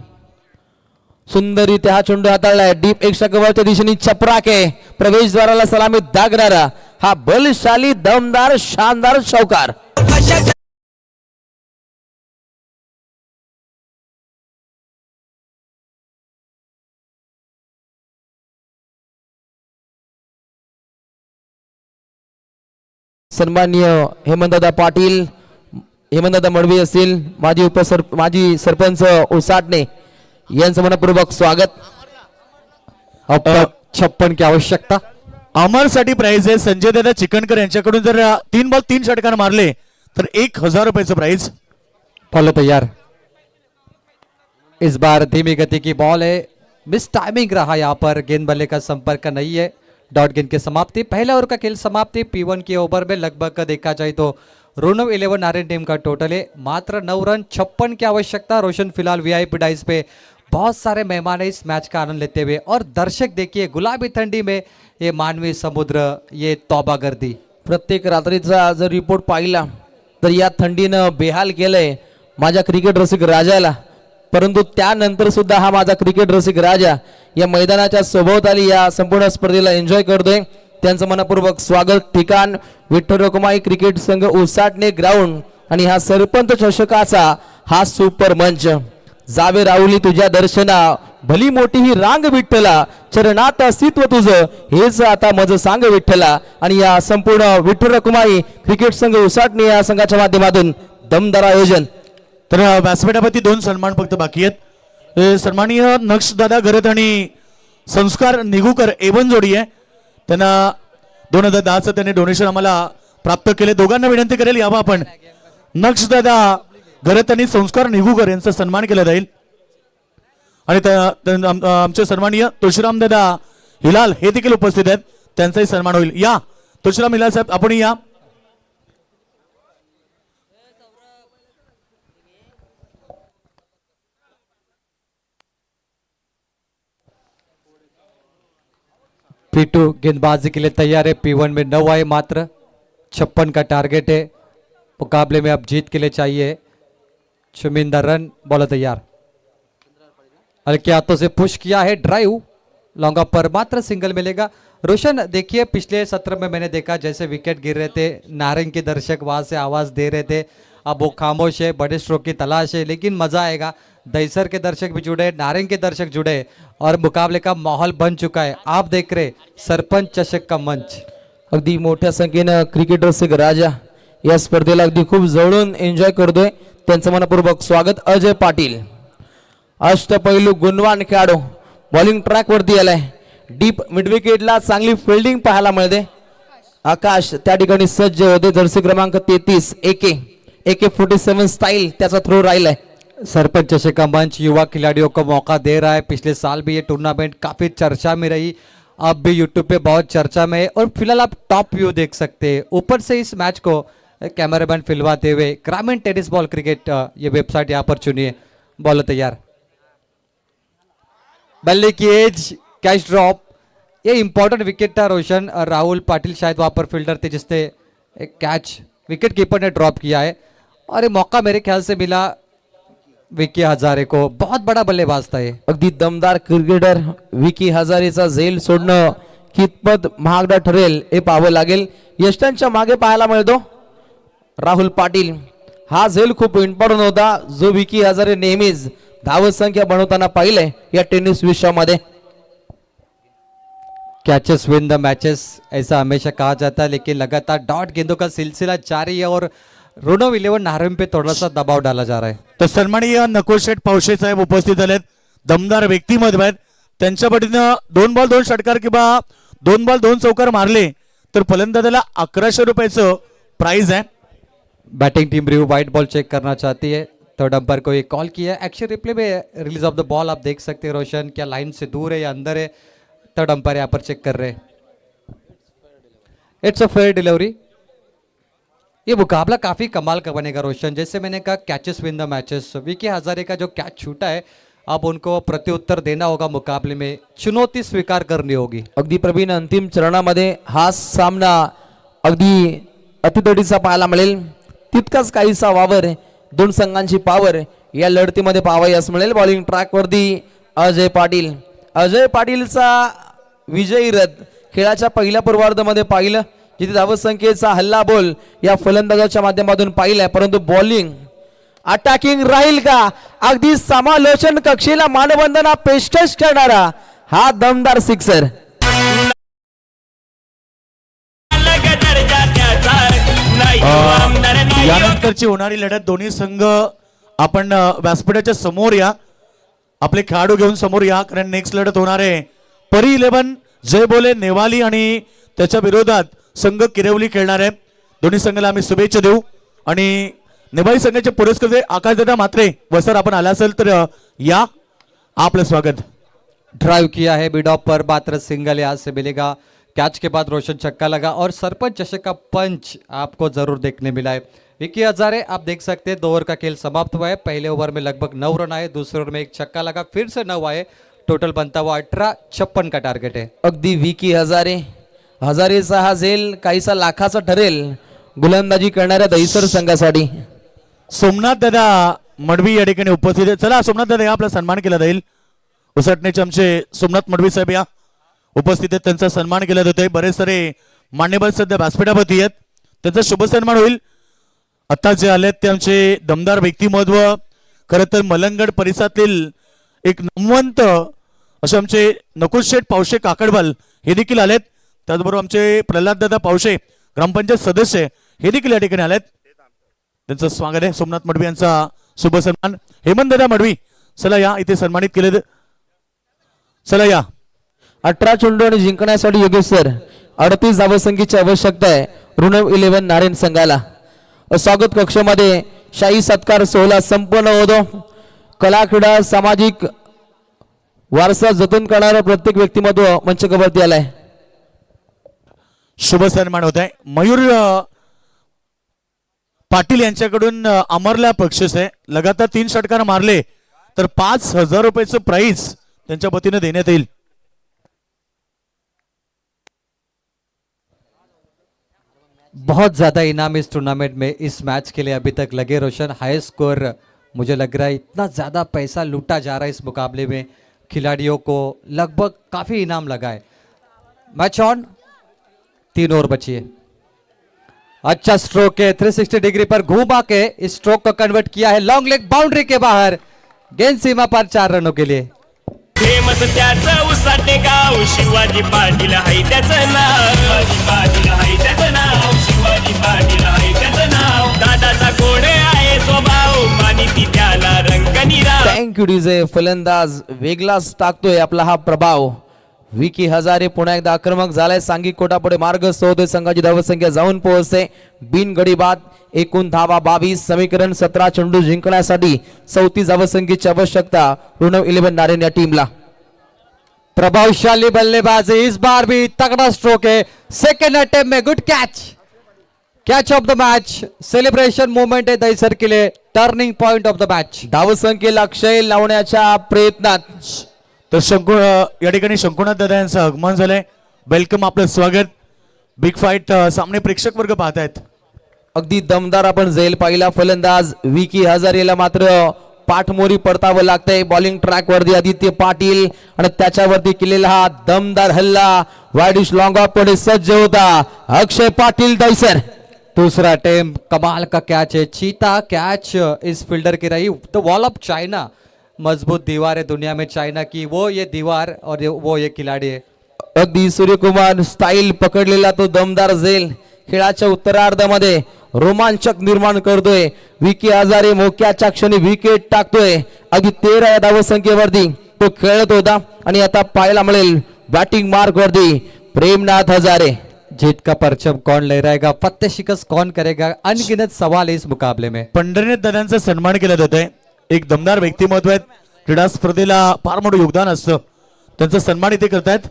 सुंदररीत्या हा चेंडू हाताळलाय. डीप एक षटकावरच्या दिशेने चपराके प्रवेशद्वाराला सलामी दागणारा हा बलशाली दमदार शानदार चौकार. सन्माननीय हेमंतदादा पाटील, हेमंतदादा मडवी असतील, माजी सरपंच उसाटणे यांचं मनपूर्वक स्वागत. 56 की आवश्यकता. अमर साठी प्राइज आहे. संजय दादा चिकनकर यांच्याकडून जर 3 बॉल 3 षटकार मारले तर 1000 रुपयाचं प्राइज. फॉलो तैयार. इस बार धीमी गति की बॉल है. मिस टाइमिंग रहा यहाँ पर. गेंद बल्ले का संपर्क नहीं है. डॉट गेंद की समाप्ति. पहले ओवर का खेल समाप्ति. P1 के ओवर में लगभग देखा जाए तो रोनो 11 नारायण टीम का टोटल है मात्र 9 रन. 56 की आवश्यकता. रोशन फिलहाल VIP डाइस पे. बहुत सारे मेहमान है इस मैच का आनंद लेते हुए और दर्शक देखिए गुलाबी ठंडी में ये मानवी समुद्र, ये तौबा गर्दी. प्रत्येक रात्रीचा जर रिपोर्ट पाहिला तर या थंडीनं बेहाल केलंय माझ्या क्रिकेट रसिक राजाला. परंतु त्यानंतर सुद्धा हा माझा क्रिकेट रसिक राजा या मैदानाच्या सभोवताली या संपूर्ण स्पर्धेला एन्जॉय करतोय. त्यांचं मनपूर्वक स्वागत. ठिकाण विठ्ठल रखुमाई क्रिकेट संघ उसाटणे ग्राउंड आणि हा सरपंच चषकाचा हा सुपर मंच. जावे राहुली तुझ्या दर्शना, भली मोठी ही रांग विठ्ठला, चरणात अस्तित्व तुझं हेच आता मज सांग विठ्ठला. आणि या संपूर्ण विठ्ठल रखुमाई क्रिकेट संघ उसाटणे या संघाच्या माध्यमातून दमदार आयोजन. तर व्यासपीठावरती 2 सन्मान फक्त बाकी आहेत. सन्माननीय नक्षदादा गरत आणि संस्कार निगुकर A1 जोडी आहे. त्यांना 2010चं त्यांनी डोनेशन आम्हाला प्राप्त केले. दोघांना विनंती करेल यावं आपण. नक्षदादा गरत आणि संस्कार निगुकर यांचा सन्मान केला जाईल आणि आमचे सन्माननीय तुळशीराम दादा हिलाल हे देखील उपस्थित आहेत. त्यांचाही सन्मान होईल. या तुळशीराम हिलाल साहेब आपण या. P2 गेंदबाजी के लिए तैयार है. P1 में 9 आए मात्र. 56 का टारगेट है. मुकाबले में अब जीत के लिए चाहिए शुमिंदर रन. बॉलर तैयार. हल्के हाथों से पुश किया है. ड्राइव लॉन्गा पर मात्र सिंगल मिलेगा. रोशन देखिए पिछले सत्र में मैंने देखा जैसे विकेट गिर रहे थे नारंग के दर्शक वहां से आवाज दे रहे थे. अब वो खामोश है. बड़े स्ट्रोक की तलाश है लेकिन मजा आएगा. दहीसर के दर्शक भी जुड़े, नारंग के दर्शक जुड़े और मुकाबले का माहौल बन चुका है. आप देख रहे सरपंच चषक का मंच. अगदी मोठ्या संख्येनं क्रिकेट रसिक राजा या स्पर्धेला अगदी खूप जवळून एन्जॉय करतोय. त्यांचं मनपूर्वक स्वागत. अजय पाटील अष्टपैलू गुणवान खेळाडू बॉलिंग ट्रॅक वरती आलाय. डीप मिड विकेटला चांगली फिल्डिंग पाहायला मिळते. आकाश त्या ठिकाणी सज्ज होते. जर्सी क्रमांक 33 AK47 स्टाइल त्याचा थ्रो राहिलाय. सरपंच चषक का मंच युवा खिलाड़ियों को मौका दे रहा है. पिछले साल भी ये टूर्नामेंट काफी चर्चा में रही. अब भी यूट्यूब पे बहुत चर्चा में है और फिलहाल आप टॉप व्यू देख सकते हैं. ऊपर से इस मैच को कैमरामैन फिलवाते हुए ग्रामीण टेनिस बॉल क्रिकेट ये वेबसाइट यहाँ पर चुनिए. बॉलर तैयार. बल्ले की एज कैच ड्रॉप. ये इंपॉर्टेंट विकेट था रोशन. राहुल पाटिल शायद वहाँ पर फील्डर थे जिसने एक कैच विकेट कीपर ने ड्रॉप किया है और ये मौका मेरे ख्याल से मिला विकी हजारे को। बहुत बड़ा बल्लेबाज था ये। अगदी दमदार क्रिकेटर विकी हजारेचा झेल सोडणं कितपत महागडा ठरेल हे पाहावं लागेल। यष्टांच्या मागे पाहायला मिळतो राहुल पाटील। हा झेल खूप इम्पॉर्टंट होता जो विकी हजारे नेहमीच धाव संख्या बनवताना पाहिलंय या टेनिस विश्वामध्ये। कैचेस विन द मैचेस ऐसा हमेशा कहा जाता है, लेकिन लगातार डॉट गेंदों का सिलसिला जारी है और ऋणव 11 नारंग पे थोड़ा सा दबाव डाला जा रहा है। तर सन्माननीय नकोशेठ पावशे साहेब उपस्थित झालेत, दमदार व्यक्तिमत्व आहेत। त्यांच्या पटीनं 2 बॉल 2 षटकार किंवा 2 बॉल 2 चौकार मारले तर फलंदाजाला 1100 रुपयाचं प्राइज आहे। Batting team review wide ball check करना चाहती है। थर्ड अंपायर को एक कॉल किया है। एक्शन रिप्ले में रिलीज ऑफ द बॉल आप देख सकते हैं रोशन, क्या लाइन से दूर है या अंदर है। थर्ड अंपायर यहाँ पर चेक कर रहे हैं। It's a fair delivery. ये मुकाबला काफी कमाल का बनेगा रोशन। जैसे मैंने कहा catches win the matches, Vicky Hazare का जो कैच छूटा है अब उनको प्रत्युत्तर देना होगा, मुकाबले में चुनौती स्वीकार करनी होगी। अगदी प्रवीण अंतिम चरणामध्ये हा सामना अगदी अतितडीचा पाहायला मिळेल। तितकाच काहीसा वावर दोन संघांची पावर या लढतीमध्ये पाहावयास मिळेल। बॉलिंग ट्रॅक वरती अजय पाटील। अजय पाटीलचा विजयी रथ खेळाच्या पहिल्या पूर्वार्धामध्ये पाहिलं जिथे धावसंख्येचा हल्ला बोल या फलंदाजाच्या माध्यमातून पाहिलाय, परंतु बॉलिंग अटॅकिंग राहील का? अगदी समालोचन कक्षेला मानवंदना पेशकश करणारा हा दमदार सिक्सर। यानंतरची होणारी लढत दोन्ही संघ आपण व्यासपीठाच्या समोर या, आपले खेळाडू घेऊन समोर या, कारण नेक्स्ट लढत होणार आहे परी 11 जय बोले नेवाली आणि त्याच्या विरोधात संघ किरवली खेळणार आहे। दोन्ही संघाला आम्ही शुभेच्छा देऊ आणि नेवाली संघाचे पुरस्कृत आकाशदादा मात्रे व सर आपण आला असेल तर या, आपलं स्वागत। ड्राइव किया है मिड ऑफ पर, मात्र सिंगल यहाँ से मिलेगा। कैच के बाद रोशन छक्का लगा और सरपंच चषक का पंच आपको जरूर देखने मिला है। विकी हजारे आप देख सकते हैं 2 ओवर का खेल समाप्त हुआ है। पहले ओवर में लगभग 9 रन आए, दूसरे ओवर में एक छक्का लगा, फिर से 9 आए, टोटल बनता हुआ 18-56 का टारगेट है। अगदी विकी हजारेचा हा झेल काहीसा लाखाचा ठरेल गोलंदाजी करणाऱ्या दहिसर संघासाठी। सोमनाथ दादा मडवी या ठिकाणी उपस्थित आहे। चला सोमनाथ दादा या, आपला सन्मान केला जाईल। उसटण्याचे आमचे सोमनाथ मडवी साहेब या उपस्थित आहेत, त्यांचा सन्मान केला जातोय। बरेच सारे मान्यवर सध्या व्यासपीठावरती आहेत, त्यांचा शुभ सन्मान होईल। आता जे आलेत ते आमचे दमदार व्यक्तिमत्व, खरं तर मलंगड परिसरातील एक नामवंत असे आमचे नकुलशेठ पावशे काकडवाल हे देखील आलेत। त्याचबरोबर आमचे प्रल्हाद दादा पावशे ग्रामपंचायत सदस्य हे देखील या ठिकाणी आलेत, त्यांचं स्वागत आहे। सोमनाथ मडवी यांचा शुभ सन्मान। हेमंत दादा मडवी चला या, इथे सन्मानित केले, चला या। 18 चेंडू आणि जिंकण्यासाठी योगेश सर 38 धावसंख्येची आवश्यकता आहे ऋणव 11 नारायण संघाला। स्वागत कक्षामध्ये शाही सत्कार सोहळा संपन्न होतो। कला क्रीडा सामाजिक वारसा जतन करणारा प्रत्येक व्यक्तिमत्व मंचकावरती आलाय। शुभ सन्मान होत आहे। मयूर पाटील यांच्याकडून अमरला बक्षीस आहे। लगातार 3 षटकार मारले तर 5000 रुपयाचं प्राइज त्यांच्या वतीने देण्यात येईल। बहुत ज्यादा इनाम इस टूर्नामेंट में इस मैच के लिए अभी तक लगे रोशन। हाई स्कोर मुझे लग रहा है, इतना ज़्यादा पैसा लूटा जा रहा है इस मुकाबले में, खिलाड़ियों को लगभग काफ़ी इनाम लगा है। मैच ऑन, 3 ओवर बची है। अच्छा स्ट्रोक है, 360 डिग्री पर घुमा के इस स्ट्रोक को कन्वर्ट किया है लॉन्ग लेग बाउंड्री के बाहर, गेंद सीमा पर 4 रनों के लिए। फेमस त्याचं उसाटे गाव शिवाजी पाटील हाय त्याचं नाव, शिवाजी पाटील हाय त्याचं नाव, शिवाजी पाटील हाय त्याचं नाव, दादाचा कोडे आहे स्वभाव मानिती त्याला रंगनिरा। Thank you DJ. फलंदाज वेगळाच टाकतोय आपला हा प्रभाव। विकी हजारे पुन्हा एकदा आक्रमक झालाय, सांघिक कोटापुढे मार्ग सोडतोय, संघाची धावसंख्या जाऊन पोहोचते बिन गडी बाद। एकूण धावा 22, समीकरण 17 चेंडू जिंकण्यासाठी 34 धावसंख्येची आवश्यकता ऋणव 11 नारायण या टीमला। प्रभावशाली बल्लेबाजी, इस बार भी तगड़ा स्ट्रोक है। सेकेंड अटेम्प्ट में good catch of the match, celebration movement है दहीसर के लिए, turning point of the match. धावसंख्येला क्षय लावण्याच्या प्रयत्नात तर या ठिकाणी शंकुनाथ दादा यांचं आगमन झालंय। वेलकम, आपलं स्वागत। बिग फाईट सामने प्रेक्षक वर्ग पाहतायत। अगदी दमदार आपण झेल पाहिला फलंदाज विकी हजारेला मात्र पाठमोरी परतावं लागतंय. बॉलिंग ट्रॅक वरती आदित्य पाटील आणि त्याच्यावरती केलेला हा दमदार हल्ला वाईडिश लॉंग ऑफ पुढे सज्ज होता अक्षय पाटील दैसर. दूसरा अटेम्प्ट, कमाल का कैच है, चीता कैच इस फील्डर की रही. द वॉल ऑफ चाइना, मजबूत दीवार है दुनिया में चाइना की, वो ये दीवार और वो ये खिलाड़ी है. अगदी सूर्यकुमार स्टाईल पकडलेला तो दमदार झेल खेळाच्या उत्तरार्धामध्ये रोमांचक निर्माण करतोय. विकी हजारे मोक्याच्या क्षणी विकेट टाकतोय. अगदी 13 धावसंख्येवरती तो खेळत होता आणि आता पाहायला मिळेल बॅटिंग मार्क वरती प्रेमनाथ हजारे. जीत का परचम कौन लहराएगा, फतेह शिकस्त कौन करेगा, अनगिनत सवाल है इस मुकाबले में. पंढरीनाथ दादांचा सन्मान केला जात आहे. एक दमदार व्यक्तिमत्व आहेत, क्रीडा स्पर्धेला फार मोठं योगदान असतं, त्यांचा सन्मान इथे करतायत.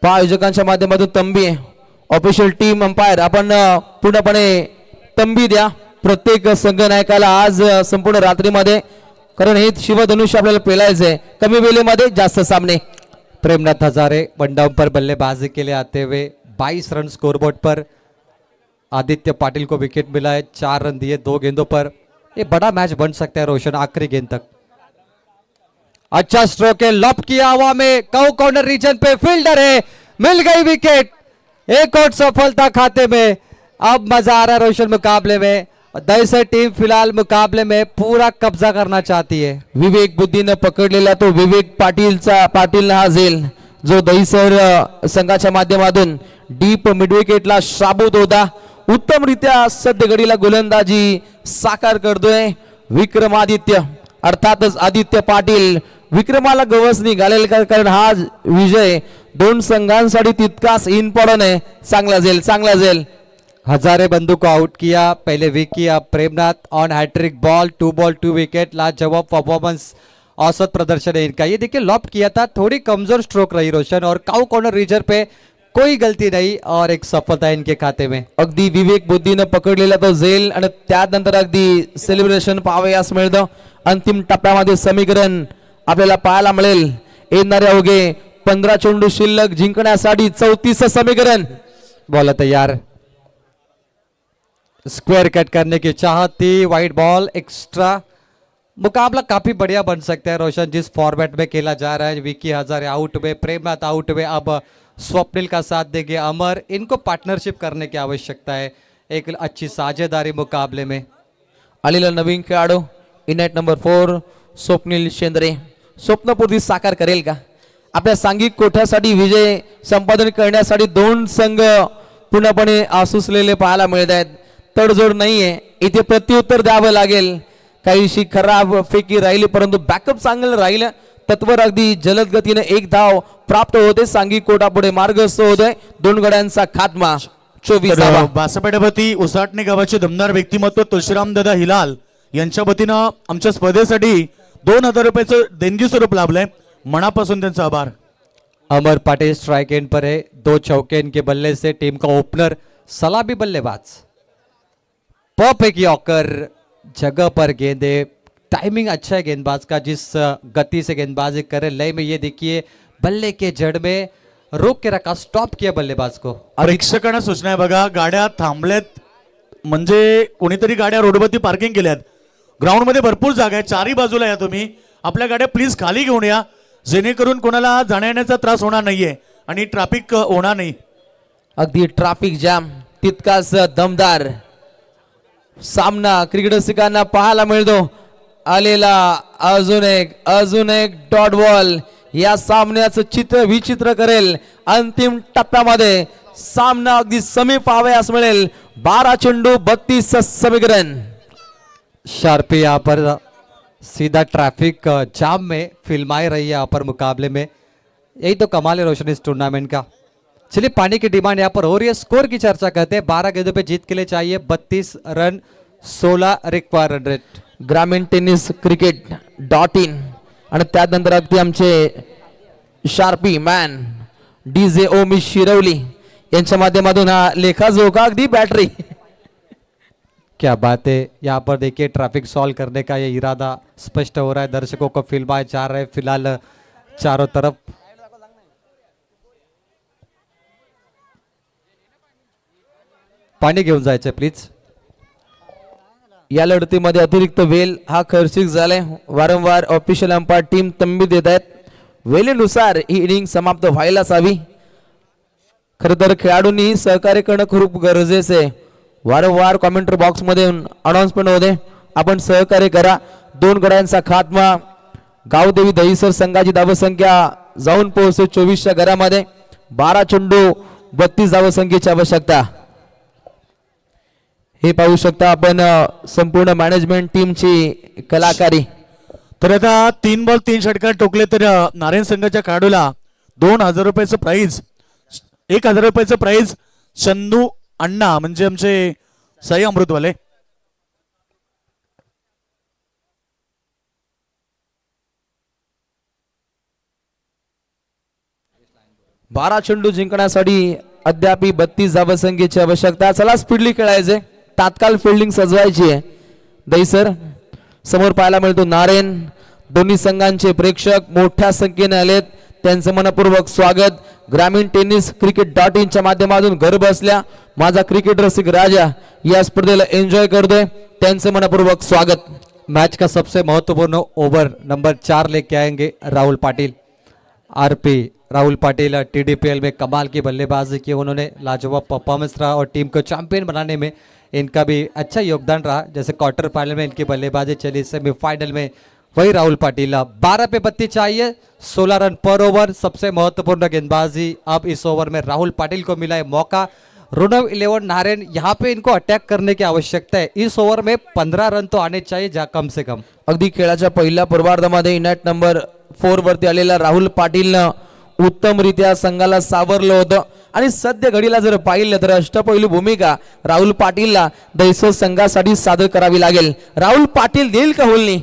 आयोजकांच्या माध्यमातून तंबी ऑफिशियल टीम अंपायर आपण पूर्णपणे तंबी द्या प्रत्येक संघनायकाला आज संपूर्ण रात्रीमध्ये, कारण हे शिवधनुष्य आपल्याला पेलायचंय. कमी वेळेमध्ये जास्त सामने. प्रेमनाथ हजारे वन डाउन पर बल्लेबाजी के लिए आते हुए 22 रन स्कोरबोर्ड पर. आदित्य पाटिल को विकेट मिला है, 4 रन दिए 2 गेंदों पर. ये बड़ा मैच बन सकता है रोशन, आखिरी गेंद तक. अच्छा स्ट्रोक है, लॉप किया हवा में, कौ कॉर्नर रीजन पे फील्डर है, मिल गई विकेट. एक और सफलता खाते में. अब मजा आ रहा है रोशन मुकाबले में. दैसर टीम फिलहाल मुकाबले में पूरा कब्जा करना चाहती है. विवेक बुद्धीनं पकडलेला तो विवेक पाटील हा झेल जो दहीसर संघाच्या माध्यमातून डीप मिड विकेटला शाबूत होता. उत्तमरित्या सध्या घडीला गोलंदाजी साकार करतोय विक्रमादित्य, अर्थातच आदित्य पाटील. विक्रमाला गवसणी घालेल कारण हा विजय दोन संघांसाठी तितकाच इम्पॉर्टंट आहे. चांगला झेल. हजारे बंधु को आउट किया, पहले विकी, अब Premnath on hattrick ball, 2 ball 2 wicket. लाजवाब परफॉर्मेंस, औसत प्रदर्शन है इनका. ये देखिए लॉप किया था, थोड़ी कमजोर स्ट्रोक रही रोशन, और काउ कॉर्नर रीजन पे कोई गलती नहीं और एक सफलता इनके खाते में. अगदी विवेक बुद्धीनं पकडलेला तो झेल आणि त्यानंतर अगदी सेलिब्रेशन पाहावयास मिळतं. अंतिम टप्प्यामध्ये समीकरण आपल्याला पाहायला मिळेल. येणारे अवघे 15 चेंडू शिल्लक जिंकण्यासाठी 34 समीकरण. बॉल तैयार, स्क्वायर कट करने की चाहत थी, वाइड बॉल एक्स्ट्रा. मुकाबला काफी बढ़िया बन सकता है रोशन, जिस फॉर्मेट में खेला जा रहा है. विकी हजारे आउट हुए, प्रेमनाथ आउट हुए, अब स्वप्निल का साथ देंगे अमर. इनको पार्टनरशिप करने की आवश्यकता है, एक अच्छी साझेदारी मुकाबले में. आलेला नवीन खेळाडू इनायत नंबर 4 स्वप्नील शेंद्रे. स्वप्नपूर्ती साकार करेल का? आपल्या सांघिक कोठ्यासाठी विजय संपादन करण्यासाठी दोन संघ पूर्णपणे आसुसलेले पाहायला मिळत आहेत. तडजोड नाहीये इथे, प्रत्युत्तर द्यावं लागेल. काहीशी खराब फेकी राहिली परंतु बॅकअप चांगलं राहिलं. तत्वर अगदी जलद गतीने एक धाव प्राप्त होते. सांघिक कोटा पुढे मार्गस्थ होतोय. 2 गड्यांचा खात्मा 24. बासपेठावरती उसाटणे गावाचे दमदार व्यक्तिमत्व तुळशीराम दादा हिलाल यांच्या वतीनं आमच्या स्पर्धेसाठी 2000 रुपयाचं देणगी स्वरूप लाभलंय. मनापासून त्यांचा आभार. अमर पाटिल स्ट्राइक एंड पर है, 2 चौके इनके बल्ले से. टीम का ओपनर सलामी बल्लेबाज, परफेक्ट यॉर्कर, जगह पर गेंदे. टाइमिंग अच्छा है गेंदबाज का, जिस गति से गेंदबाजी करे लय में. ये देखिए बल्ले के जड़ में रोक के रखा, स्टॉप किया बल्लेबाज को. प्रेक्षकांना सूचना आहे बघा, गाड्या थांबल्यात म्हणजे कोणीतरी गाड्या रोडवरती पार्किंग केल्यात. ग्राउंड मध्ये भरपूर जागा आहे, चारही बाजूला या. तुम्ही आपल्या गाड्या प्लीज खाली घेऊन या, जेणेकरून कोणाला जाण्या येण्याचा त्रास होणार नाहीये आणि ट्रॅफिक होणार नाही. अगदी ट्रॅफिक जॅम तितकाच दमदार सामना क्रिकेट रसिकांना पाहायला मिळतो. आलेला अजून एक डॉट बॉल या सामन्याचं चित्र विचित्र करेल. अंतिम टप्प्यामध्ये सामना अगदी समीप पाहावयास मिळेल. 12 चेंडू 32 समीकरण. शार्पी यहाँ पर सीधा ट्रैफिक जाम में फिल्माई रही है यहाँ पर मुकाबले में. यही तो कमाल है रोशन इस टूर्नामेंट का. चलिए पानी की डिमांड यहाँ पर हो रही है. स्कोर की चर्चा करते हैं. 12 गेंदों पे जीत के लिए चाहिए 32 रन, 16 रिक्वायर रन रेट. ग्रामीण टेनिस क्रिकेट.in आणि त्यानंतर अगदी आमचे शार्पी मॅन DJ ओमी शिरवली यांच्या माध्यमातून हा लेखाजोखा अगदी बॅटरी. क्या बात है. यहाँ पर देखिए ट्रैफिक सॉल्व करने का ये इरादा स्पष्ट हो रहा है. दर्शकों को फिल्माए जा रहे हैं फिलहाल चारों तरफ. पाणी घेऊन जायचं प्लीज. या लढतीमध्ये अतिरिक्त वेल हा खर्चिक झालाय. वारंवार ऑफिशियल अंपायर टीम तंबी देत आहेत. वेळेनुसार ही इनिंग समाप्त व्हायलाच हवी. खर तर खेळाडूंनी सहकार्य करणं खूप गरजेचं आहे. वारंवार कॉमेंट्री बॉक्स मध्ये अनाउन्समेंट होते, आपण सहकार्य करा. 2 गड्यांचा खात्मा. गावदेवी दहिसर संघाची धावसंख्या जाऊन पोहोचते 24च्या घरामध्ये. 12 चेंडू 32 धावसंख्येची आवश्यकता. हे पाहू शकता आपण संपूर्ण मॅनेजमेंट टीमची कलाकारी. तर आता 3 बॉल 3 षटकार टोकले तर नारायण संघाच्या खेळाडूला 2000 रुपयाचं प्राइज, 1000 रुपयाचं प्राइज चंदू अण्णा म्हणजे आमचे साई अमृतवाले. बारा चेंडू जिंकण्यासाठी अद्याप 32 धावसंख्येची आवश्यकता. चला स्पीडली खेळायचे, तात्काळ फिल्डिंग सजवायची आहे. दहीसर समोर पाहायला मिळतो नारायण. दोन्ही संघांचे प्रेक्षक मोठ्या संख्येने आलेत, त्यांचं मनपूर्वक स्वागत. ग्रामीण टेनिस cricket.in च्या माध्यमातून घर बसल्या माझा क्रिकेट रसिक राजा या स्पर्धेला एंजॉय करतोय, त्यांचं मनपूर्वक स्वागत. मैच का सबसे महत्वपूर्ण ओवर नंबर 4 लेके आएंगे राहुल पाटिल. आरपी राहुल पाटिल TDPL में कमाल की बल्लेबाजी की, उन्होंने लाजवाब परफॉर्मेंस रहा और टीम को चैंपियन बनाने में इनका भी अच्छा योगदान रहा. जैसे क्वार्टर फाइनल में इनकी बल्लेबाजी चली, सेमीफाइनल में वही राहुल पाटिल. 12 पे 32 चाहिए, 16 रन पर ओवर. सबसे महत्वपूर्ण गेंदबाजी अब इस ओवर में राहुल पाटिल को मिला है मौका. रुनव 11 नारायण, यहाँ पे इनको अटैक करने की आवश्यकता है. इस ओवर में 15 रन तो आने चाहिए जहाँ कम से कम. अगदी खेळाच्या पहिल्या पूर्वार्धामध्ये इनॅट नंबर 4 वरती आलेला राहुल पाटीलनं उत्तमरित्या संघाला सावरलं होतं. आणि सध्या घडीला जर पाहिलं तर अष्टपैलू भूमिका राहुल पाटीलला दहिसर संघासाठी सादर करावी लागेल. राहुल पाटील देईल का होलनी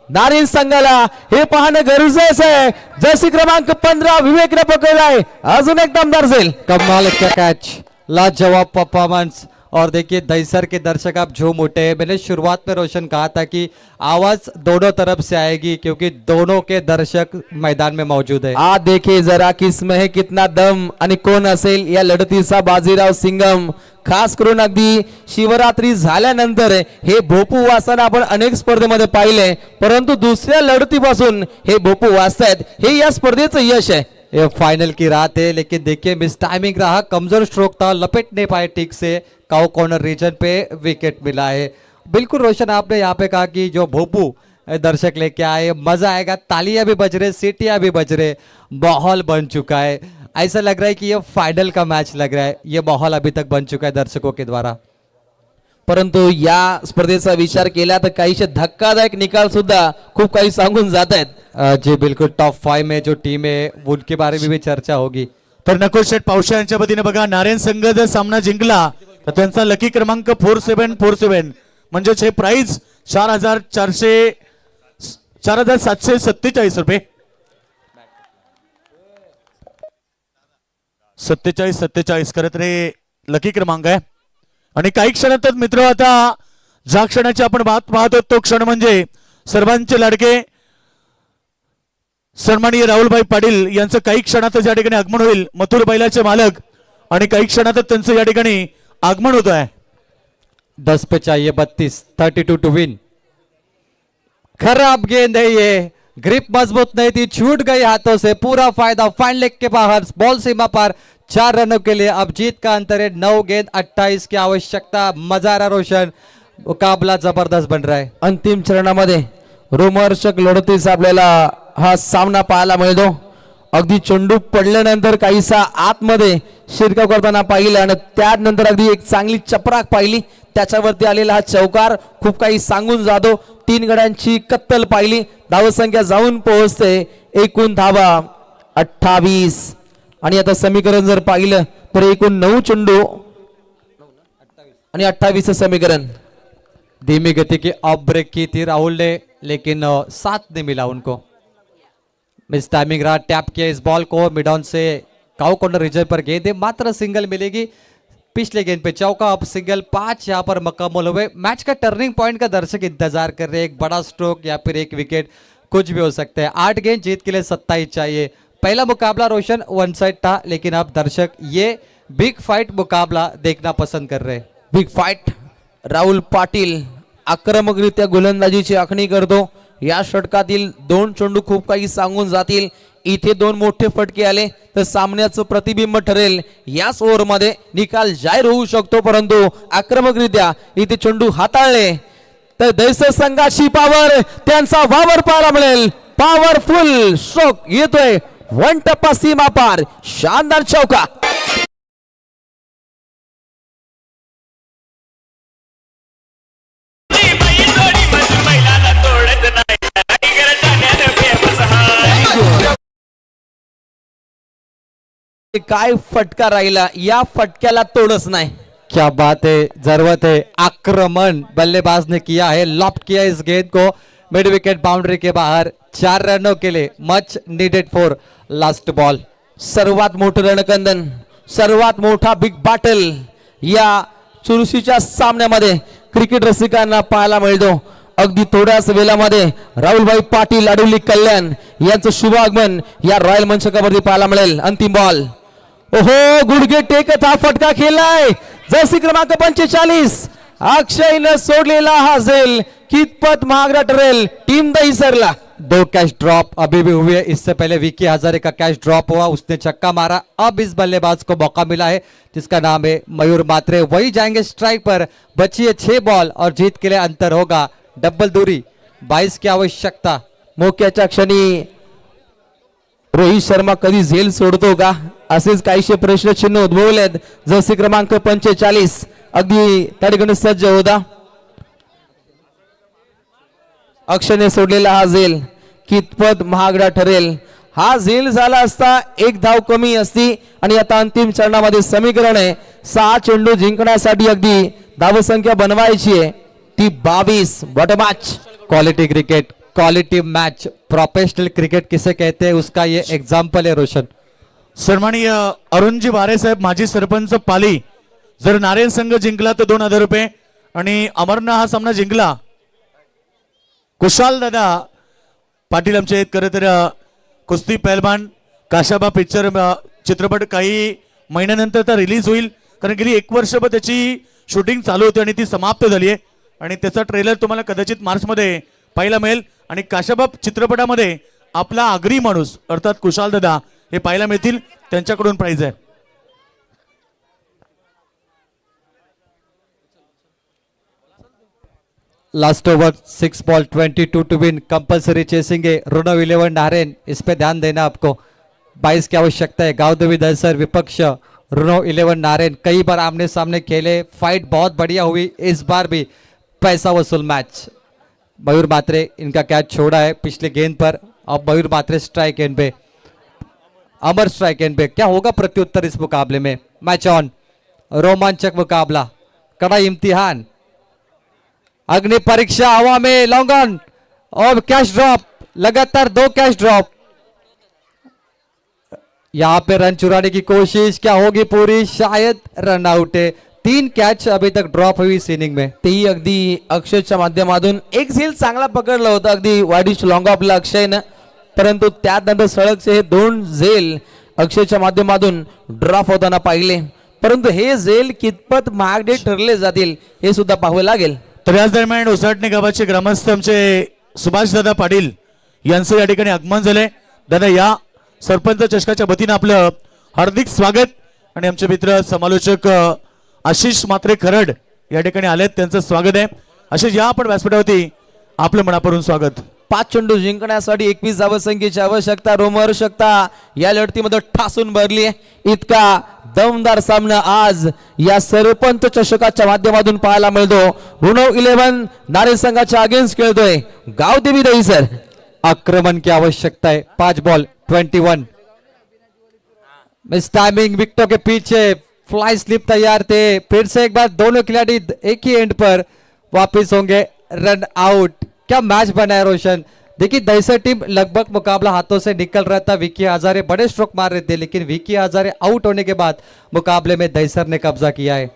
नारायण संघाला, हे पाहणं गरजेचं आहे. जर्सी क्रमांक 15 विवेकने पकडलाय, अजून एक दमदार जाईल. कमाल का कैच, लाजवाब परफॉर्मेंस. और देखिए दहीसर के दर्शक आप झूम उठे. मैंने शुरुआत में रोशन कहा था कि आवाज दोनों तरफ से आएगी क्योंकि दोनों के दर्शक मैदान में मौजूद है. आ देखे जरा किसमें है कितना दम आणि कोण असेल या लढतीचा बाजीराव सिंगम. खास करून अगदी शिवरात्री झाल्यानंतर हे भोपू वाचताना आपण अनेक स्पर्धेमध्ये पाहिले, परंतु दुसऱ्या लढतीपासून हे भोपू वाचतायत, हे या स्पर्धेचं यश आहे. ये फाइनल की रात है, लेकिन देखिए मिस टाइमिंग रहा, कमजोर स्ट्रोक था, लपेट नहीं पाए ठीक से. काउ कॉर्नर रीजन पे विकेट मिला है. बिल्कुल रोशन, आपने यहाँ पे कहा कि जो भोपू दर्शक लेके आए, मजा आएगा. तालियां भी बज रहे, सीटियां भी बज रहे, माहौल बन चुका है. ऐसा लग रहा है कि ये फाइनल का मैच लग रहा है. ये माहौल अभी तक बन चुका है दर्शकों के द्वारा. परंतु या स्पर्धेचा विचार केला तर काहीशे धक्कादायक निकाल सुद्धा खूप काही सांगून जात आहेत. जी बिल्कुल, टॉप 5 में जो टीम है उनके बारे में भी चर्चा होगी. तर नकोश शेठ पावशा यांच्या वतीने बघा, नारायण संघ जर सामना जिंकला तर त्यांचा लकी क्रमांक 4747 म्हणजेच हे प्राइज 4747 रुपये. 47 करत रे लकी क्रमांक आहे. आणि काही क्षणातच मित्र आता ज्या क्षणाची आपण बात पाहतो तो क्षण म्हणजे सर्वांचे लाडके सन्माननीय राहुलभाई पाटील यांचं काही क्षणातच या ठिकाणी आगमन होईल. मथुर बैलाचे मालक, आणि काही क्षणातच त्यांचं या ठिकाणी आगमन होत आहे. 10 पे चाहिए 32, 32 टू विन. खराब गेंद है ये, ग्रिप मजबूत नहीं थी, छूट गई हाथों से. पूरा फायदा फाइन लेग के बाहर, बॉल सीमा पार. 4 रनों के लिए अब जीत का अंतर है 9 गेंद 28 की आवश्यकता. मजा आ रहा रोशन, मुकाबला जबरदस्त बन रहा है. अंतिम चरणामध्ये रोमहर्षक लढतीचा आपल्याला हा सामना पाहायला मिळतो. अगदी चेंडू पडल्यानंतर काहीसा आतमध्ये शिरकाव करताना पाहिलं आणि त्यानंतर अगदी एक चांगली चपराक पाहिली, त्याच्यावरती आलेला हा चौकार खूप काही सांगून जातो. 3 गड्यांची कत्तल पाहिली. धावसंख्या जाऊन पोहोचते एकूण धावा 28. आणि आता समीकरण जर पाहिलं तर एकूण 9 चेंडू आणि 28 समीकरण. धीमी गति की ऑफ ब्रेक की थी राहुल ने, लेकिन साथ नहीं मिला उनको. मिस टाइमिंग रहा, टैप किया इस बॉल को. मिड ऑन से काउ कॉर्नर रीजन पर गेंद है, मात्र सिंगल मिलेगी. पिछले गेंद पे चौका, अब सिंगल. 5 यहाँ पर मुकम्मल हुए. मैच का टर्निंग पॉइंट का दर्शक इंतजार कर रहे हैं. एक बड़ा स्ट्रोक या फिर एक विकेट, कुछ भी हो सकता है. 8 गेंद जीत के लिए 27 चाहिए. पहला मुकाबला रोशन वन साइड था, लेकिन अब दर्शक ये बिग फाइट मुकाबला देखना पसंद कर रहे हैं. Big fight. राहुल पाटील आक्रमकरित्या गोलंदाजीची आखणी करतो. या षटकातील 2 चेंडू खूप काही सांगून जातील. इथे 2 मोठे फटके आले तर सामन्याचं प्रतिबिंब ठरेल. याच ओव्हरमध्ये निकाल जाहीर होऊ शकतो. परंतु आक्रमकरित्या इथे चेंडू हाताळले तर दैसर संघाची पॉवर, त्यांचा वावर पाहायला मिळेल. पॉवरफुल स्ट्रोक येतोय, 1 टप्पा सीमा पार, शानदार चौका. ती बाई जोडी मजूर बैलाला तोडत नाही. टायगर ठाण्यानं famous हा. काय फटका राहिला, या फटक्याला तोडच नाही. क्या बात है, जरूरत है. आक्रमण बल्लेबाज ने किया है, लॉफ्ट किया इस गेंद को मिड विकेट बाउंड्री के बाहर. 4 रनों के लिए much needed for last ball. सर्वात मोठं रणकंदन, सर्वात मोठा बिग बॅटल या चुरशीच्या सामन्यामध्ये क्रिकेट रसिकांना पाहायला मिळतो. अगदी थोड्याच वेळामध्ये राहुलभाई पाटील अडवली कल्याण यांचं शुभ आगमन या रॉयल मंचकावरती पाहायला मिळेल. अंतिम बॉल, ओहो, गुडघे टेकत हा फटका खेळलाय. जर्सी क्रमांक 45 अक्षयनं सोडलेला हा झेल कितपत महागडा ठरेल टीम दहिसरला. 2 कैच ड्रॉप अभी भी हुए. इससे पहले विकी हजारे का कैच ड्रॉप हुआ, उसने छक्का मारा. अब इस बल्लेबाज को मौका मिला है जिसका नाम है मयूर मात्रे. वही जाएंगे स्ट्राइक पर. बची है 6 बॉल और जीत के लिए अंतर होगा डबल दूरी 22 की आवश्यकता. मोक्याच्या क्षणी रोहित शर्मा कधी झेल सोडतो का, असेच काहीशे प्रश्नचिन्ह उद्भवलेत. जर्सी क्रमांक 45 अगदी त्या ठिकाणी सज्ज होता. अक्षयने सोडलेला हा झेल कितपत महागडा ठरेल. हा झेल झाला असता 1 धाव कमी असती आणि आता अंतिम चरणामध्ये समीकरण आहे 6 चेंडू जिंकण्यासाठी अगदी धावसंख्या बनवायची आहे ती 22. Bottom match, quality cricket, quality match, professional cricket किसे कहते हैं उसका ये एग्जाम्पल है रोशन. सन्माननीय अरुणजी वारे साहेब, माजी सरपंच पाली, जर नारायण संघ जिंकला तर 2000 रुपये आणि अमरना हा सामना जिंकला, कुशाल दादा पाटील आमचे आहेत. खरं तर कुस्ती पहलवान काशाबा पिक्चर चित्रपट काही महिन्यानंतर तर रिलीज होईल, कारण गेली 1 वर्षभर त्याची शूटिंग चालू होती आणि ती समाप्त झाली आहे आणि त्याचा ट्रेलर तुम्हाला कदाचित मार्चमध्ये पाहायला मिळेल. आणि काशाबा चित्रपटामध्ये आपला आगरी माणूस अर्थात कुशाल दादा हे पाहायला मिळतील, त्यांच्याकडून प्राइज आहे. Last over 6 ball 22 to win. Compulsory chasing है रुनो 11 नारायण, इस पे ध्यान देना आपको. 22 की आवश्यकता है. गावदेवी दलसर विपक्ष रुनो 11 नारायण कई बार आमने सामने खेले, फाइट बहुत बढ़िया हुई. इस बार भी पैसा वसूल मैच. मयूर मात्रे इनका कैच छोड़ा है पिछले गेंद पर. अब मयूर मात्रे स्ट्राइक एंड पे, अमर स्ट्राइक एंड पे. क्या होगा प्रत्युत्तर इस मुकाबले में? Match on. रोमांचक मुकाबला, कड़ा इम्तिहान, अग्नि परीक्षा हवा में. लॉन्ग ऑन और कैच ड्रॉप, लगातार 2 कैच ड्रॉप. यहां पे रन चुराने की कोशिश क्या होगी पूरी? शायद रन आउट है. 3 कैच अभी तक ड्रॉप हुई इस इनिंग में. तेही अगदी अक्षयच्या माध्यमातून एक झेल चांगला पकडला होता अगदी वाडीश लॉंग ऑफला अक्षयनं, परंतु त्यानंतर सळगचे हे 2 झेल अक्षयच्या माध्यमातून ड्रॉप होताना पाहिले. परंतु हे झेल कितपत महागडे ठरले जातील हे सुद्धा पाहावे लागेल. तर याच दरम्यान ओसाटणे गावाचे ग्रामस्थ आमचे सुभाष दादा पाटील यांचं या ठिकाणी आगमन झाले. दादा या सरपंच चषकाच्या वतीनं आपलं हार्दिक स्वागत. आणि आमचे मित्र समालोचक आशिष मात्रे खरड या ठिकाणी आलेत, त्यांचं स्वागत आहे. आशिष या आपण व्यासपीठावरती आपलं मनापासून स्वागत. 5 चेंडू जिंकण्यासाठी 21 धावसंख्येची आवश्यकता, रोमहर्षकता या लढतीमध्ये ठासून भरली आहे. इतका दमदार सामना आज या सरपंच चषकाच्या माध्यमातून पाहायला मिळतो. रुनो 11 नारायण संघाच्या अगेन्स्ट खेळतोय गावदेवी दहिसर. आक्रमण की आवश्यकता है. 5 बॉल 21. मिस टाइमिंग, विकेटों के पीछे फ्लाई स्लिप तैयार थे. फिर से एक बार दोनों खिलाड़ी एक ही एंड पर वापस होंगे. Run out. क्या मैच बना है रोशन. देखिए दहिसर टीम लगभग मुकाबला हाथों से निकल रहा था. विकी हजारे बड़े स्ट्रोक मार रहे थे, लेकिन विकी हजारे आउट होने के बाद मुकाबले में दहिसर ने कब्जा किया है.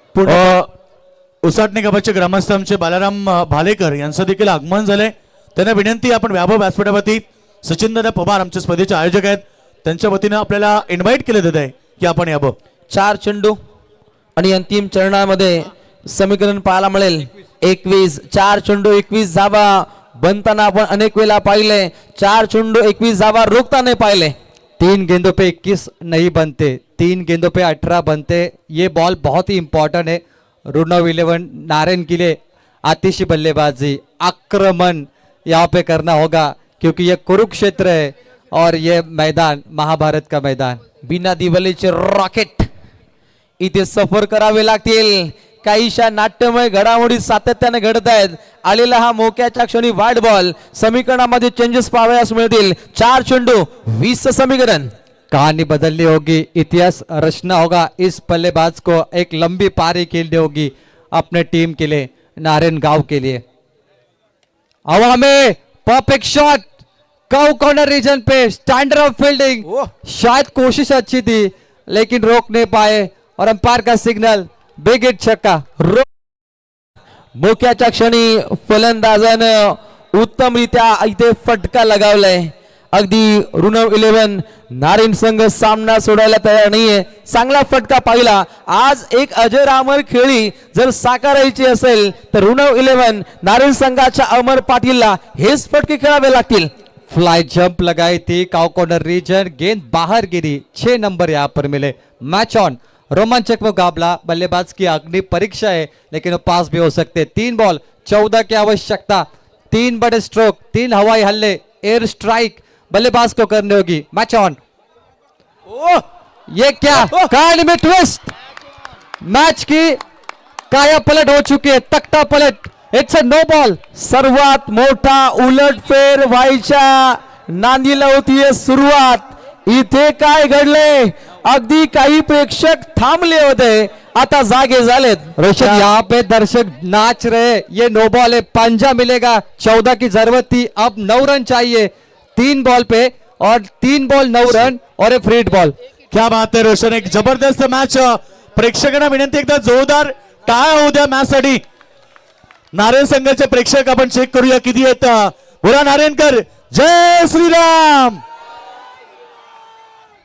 उसाटणे गावाचे ग्रामस्थ आमचे बालाराम भालेकर यांचं देखील आगमन झालंय. त्यांना विनंती, आपण व्याभव व्यासपीठावरती सचिनदादा पवार आमच्या स्पर्धेचे आयोजक आहेत, त्यांच्या वतीनं आपल्याला इन्व्हाइट केले जात आहे की आपण यावं. 4 चेंडू आणि अंतिम चरणामध्ये समीकरण पाहायला मिळेल 21 4 चेंडू 21 धावा बनताना आपण अनेक वेळा पाहिले 4 चेंडू 21 धावा रोखताना पाहिले 3 गेंदों पे 21 नहीं बनते, 3 गेंदों पे 18 बनते। ये बॉल बहुत ही इंपॉर्टेंट है रुनव 11 नारायण के लिए। आतिशी बल्लेबाजी आक्रमण यहाँ पे करना होगा क्योंकि ये कुरुक्षेत्र है और ये मैदान महाभारत का मैदान। बिना दिवाळीचे रॉकेट इथे सफर करावे लागतील। काहीशा नाट्यमय घडामोडी सातत्याने घडत आहेत। आलेला हा मोक्याच्या क्षणी वाईड बॉल समीकरणामध्ये चेंजेस पाहावयास मिळतील। 4 चेंडू 20 समीकरण। कहानी बदलनी होगी, इतिहास रचना होगा। इस बल्लेबाज को एक लंबी पारी खेलनी होगी अपने टीम के लिए, नारायण गांव के लिए। हवा में perfect shot, cow corner region पे स्टैंडर्ड ऑफ फील्डिंग। ओह। शायद कोशिश अच्छी थी लेकिन रोक नहीं पाए और अंपायर का सिग्नल, बिग हिट छक्का। मोक्याच्या क्षणी फलंदाजानं उत्तमरित्या इथे फटका लगावलाय। अगदी रुनव 11 नारायण संघ सामना सोडायला तयार नाहीये। चांगला फटका पाहिला। आज एक अजरामर खेळी जर साकारायची असेल तर रुनव 11 नारायण संघाच्या अमर पाटीलला हेच फटके खेळावे लागतील। फ्लाई जंप लगाई थी काउ कॉर्नर रीजन, गेंद बाहर गिरी। 6 नंबर यहाँ पर मिले। मैच ऑन, रोमांचक मुकाबला, बल्लेबाज की अग्नि परीक्षा है लेकिन वो पास भी हो सकते। 3 बॉल 14 की आवश्यकता, 3 बड़े स्ट्रोक, 3 हवाई हल्ले, एयर स्ट्राइक बल्लेबाज को करनी होगी। Match on. ये क्या कहानी में ट्विस्ट, मैच की काया पलट हो चुकी है, तख्ता पलट। It's a no ball. सर्वात मोठा उलटफेर व्हायच्या नांदीला होतीये सुरुवात। इथे काय घडले, अगदी काही प्रेक्षक थांबले होते आता जागे झालेत। रोशन, यहाँ पे दर्शक नाच रहे। ये नो बॉल है, पंजा मिलेगा। 14 की जरूरत थी, अब 9 रन चाहिए 3 बॉल पे, और 3 बॉल 9 रन और एक फ्री हिट बॉल। क्या बात आहे रोशन, एक जबरदस्त मॅच। प्रेक्षकांना विनंती, एकदा जोरदार टाळ्या होऊ द्या मॅच साठी। नारायण संघाचे प्रेक्षक आपण चेक करूया किती आहेत। बोला नारायणकर, जय श्रीराम।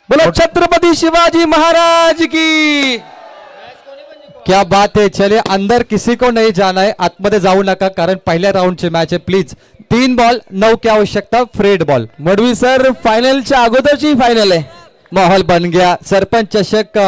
बोलो छत्रपती शिवाजी महाराज की। क्या बात है। चलिए, अंदर किसी को नहीं जाना है, आतमध्ये जाऊ नका कारण पहिल्या राउंडचे मॅच आहे। प्लीज 3 बॉल 9 की आवश्यकता, free hit ball. Madvi sir, फायनलच्या अगोदरची फायनल आहे। माहौल बन गया। सरपंच चषक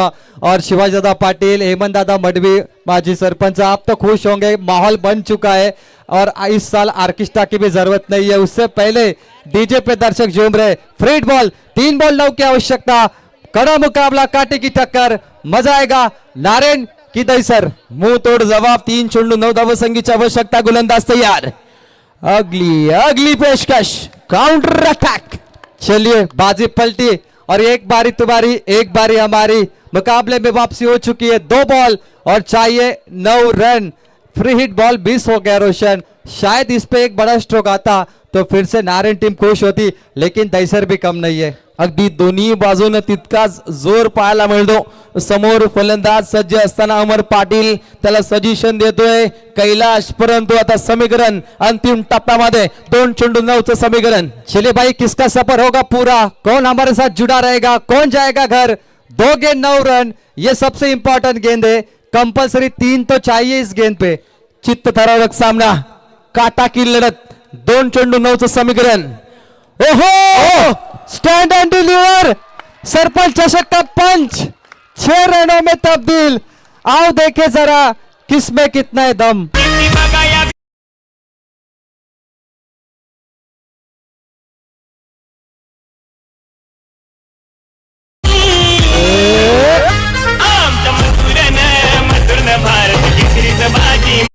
और शिवाजी दादा पाटिल, हेमंत दादा मडवी, माजी सरपंच, आप तो खुश होंगे, माहौल बन चुका है और इस साल ऑर्केस्ट्रा की भी जरूरत नहीं है। उससे पहले डीजे पे दर्शक झूम रहे। फ्री हिट बॉल, 3 बॉल 9 की आवश्यकता, कड़ा मुकाबला, कांटे की टक्कर, मजा आएगा। नारायण की दहीसर, मुंह तोड जवाब। 3 चेंडू 9 धावसंख्येची आवश्यकता, गोलंदाज तयार। अगली अगली पेशकश, काउंटर अटॅक। चलिए बाजी पलटी और एक बारी तुम्हारी एक बारी हमारी। मुकाबले में वापसी हो चुकी है। 2 बॉल और चाहिए 9 रन। फ्री हिट बॉल 20 हो गया रोशन। शायद इस पे एक बड़ा स्ट्रोक आता तो फिर से नारायण टीम खुश होती, लेकिन दहीसर भी कम नहीं है। अगदी दोन्ही बाजूने तितकाच जोर पाहायला मिळतो। समोर फलंदाज सज्ज असताना अमर पाटील त्याला सजेशन देतोय कैलाश, परंतु आता समीकरण अंतिम टप्प्यामध्ये 2 चेंडू 9चं समीकरण। चलिए भाई, किसका सफर होगा पूरा, कौन हमारे साथ जुड़ा रहेगा, कौन जाएगा घर। 2 गेंद 9 रन, ये सबसे इंपॉर्टेंट गेंद है। कंपलसरी 3 तो चाहिए इस गेंद पे। चित्तथरारक सामना, काटा की लढत, 2 चेंडू 9चं समीकरण। ओहो, स्टैंड एंड डिलीवर, सरपंच चषक का पंच 6 रनों में तब्दील। आओ देखे जरा किसमें कितना है दम। बघाया आमच्या मधुरन भारत केसरीचं बाजी।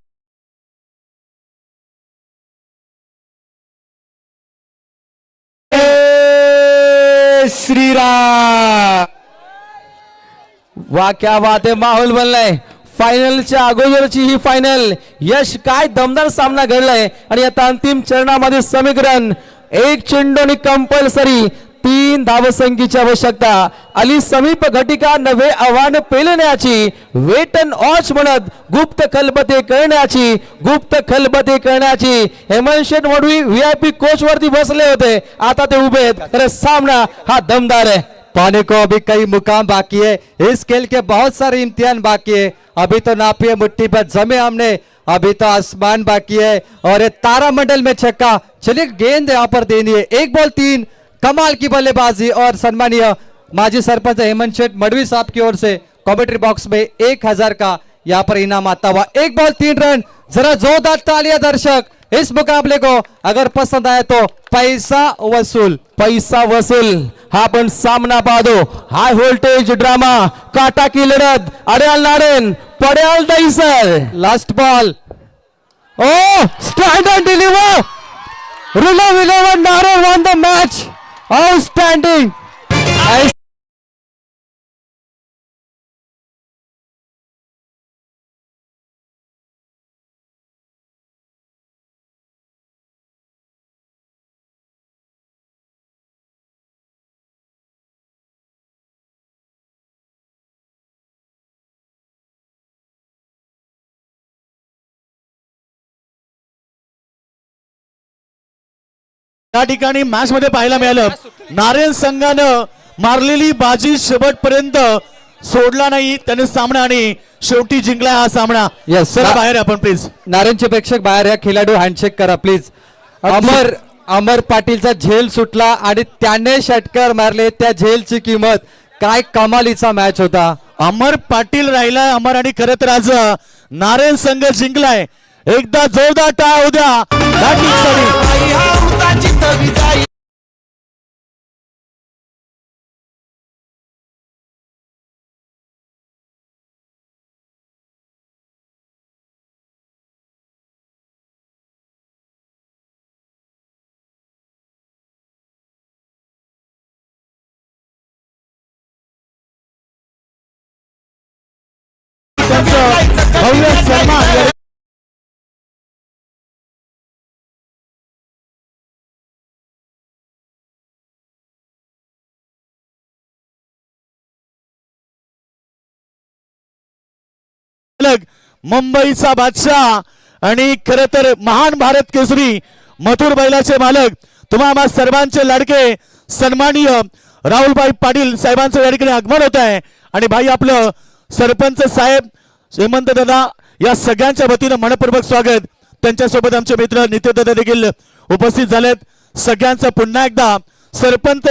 श्रीराम, वा क्या बात आहे, माहोल बनलाय। फायनलच्या अगोदरची ही फायनल, यश काय दमदार सामना घडलाय। आणि आता अंतिम चरणामध्ये समीकरण, 1 चेंडू आणि कंपल्सरी 3 धावसंख्येची आवश्यकता। आली समीप घटिका नवे आव्हान पेलण्याची, वेट अँड वॉच म्हणत गुप्त खलबते करण्याची। हेमंत शेठ मडवी VIP कोच वरती बसले होते, आता ते उभे आहेत। तर सामना हा दमदार आहे। पाने को अभी कई मुकाम बाकी है। इस खेल के बहुत सारे इम्तिहान बाकी है। अभी तो नापिए मुट्ठी पर जमे हमने अभी तो आसमान बाकी है और ये तारामंडल में छक्का। चलिए गेंद यहाँ पर देनी है। 1 बॉल 3, कमाल की बल्लेबाजी और सम्मानीय माजी सरपंच हेमंत शेठ मडवी साहब की ओर से कमेंट्री बॉक्स में 1000 का यहाँ पर इनाम आता हुआ। 1 बॉल 3 रन। जरा जोरदार तालियां दर्शक इस मुकाबले को अगर पसंद आए तो पैसा वसूल। पैसा वसूल हा पण सामना पाहतो। हाय व्होल्टेज ड्रामा, काटा की लढत, अड्याल नारेन पड्याल दैसर। लास्ट बॉल, ओ स्टैंड एंड डिलीवर, रिलव 11 नारे won the match, outstanding। या ठिकाणी मॅच मध्ये पाहायला मिळालं, नारायण संघानं मारलेली बाजी शेवटपर्यंत सोडला नाही त्याने सामना आणि शेवटी जिंकला हा सामना। Yes, चला बाहेर आपण प्लीज। नारायणचे प्रेक्षक बाहेर या, खेळाडू हँडशेक करा प्लीज। अमर पाटीलचा झेल सुटला आणि त्याने षटकार मारले, त्या झेलची किंमत काय, कमालीचा मॅच होता। अमर पाटील राहिला अमर आणि खरं तर आज नारायण संघ जिंकलाय। एकदा जोरदार टाळ उद्या भव्य सन्मान मुंबईचा बादशाह आणि खरं तर महान भारत केसरी मथुर बैलाचे मालक तुम्हा सर्वांचे लाडके सन्माननीय राहुलभाई पाटील साहेबांचं या ठिकाणी आगमन होत आहे। आणि भाई आपलं सरपंच साहेब हेमंत दादा या सगळ्यांच्या वतीनं मनपूर्वक स्वागत। त्यांच्यासोबत आमचे मित्र नित्य दादा देखील उपस्थित झालेत। सगळ्यांचं पुन्हा एकदा सरपंच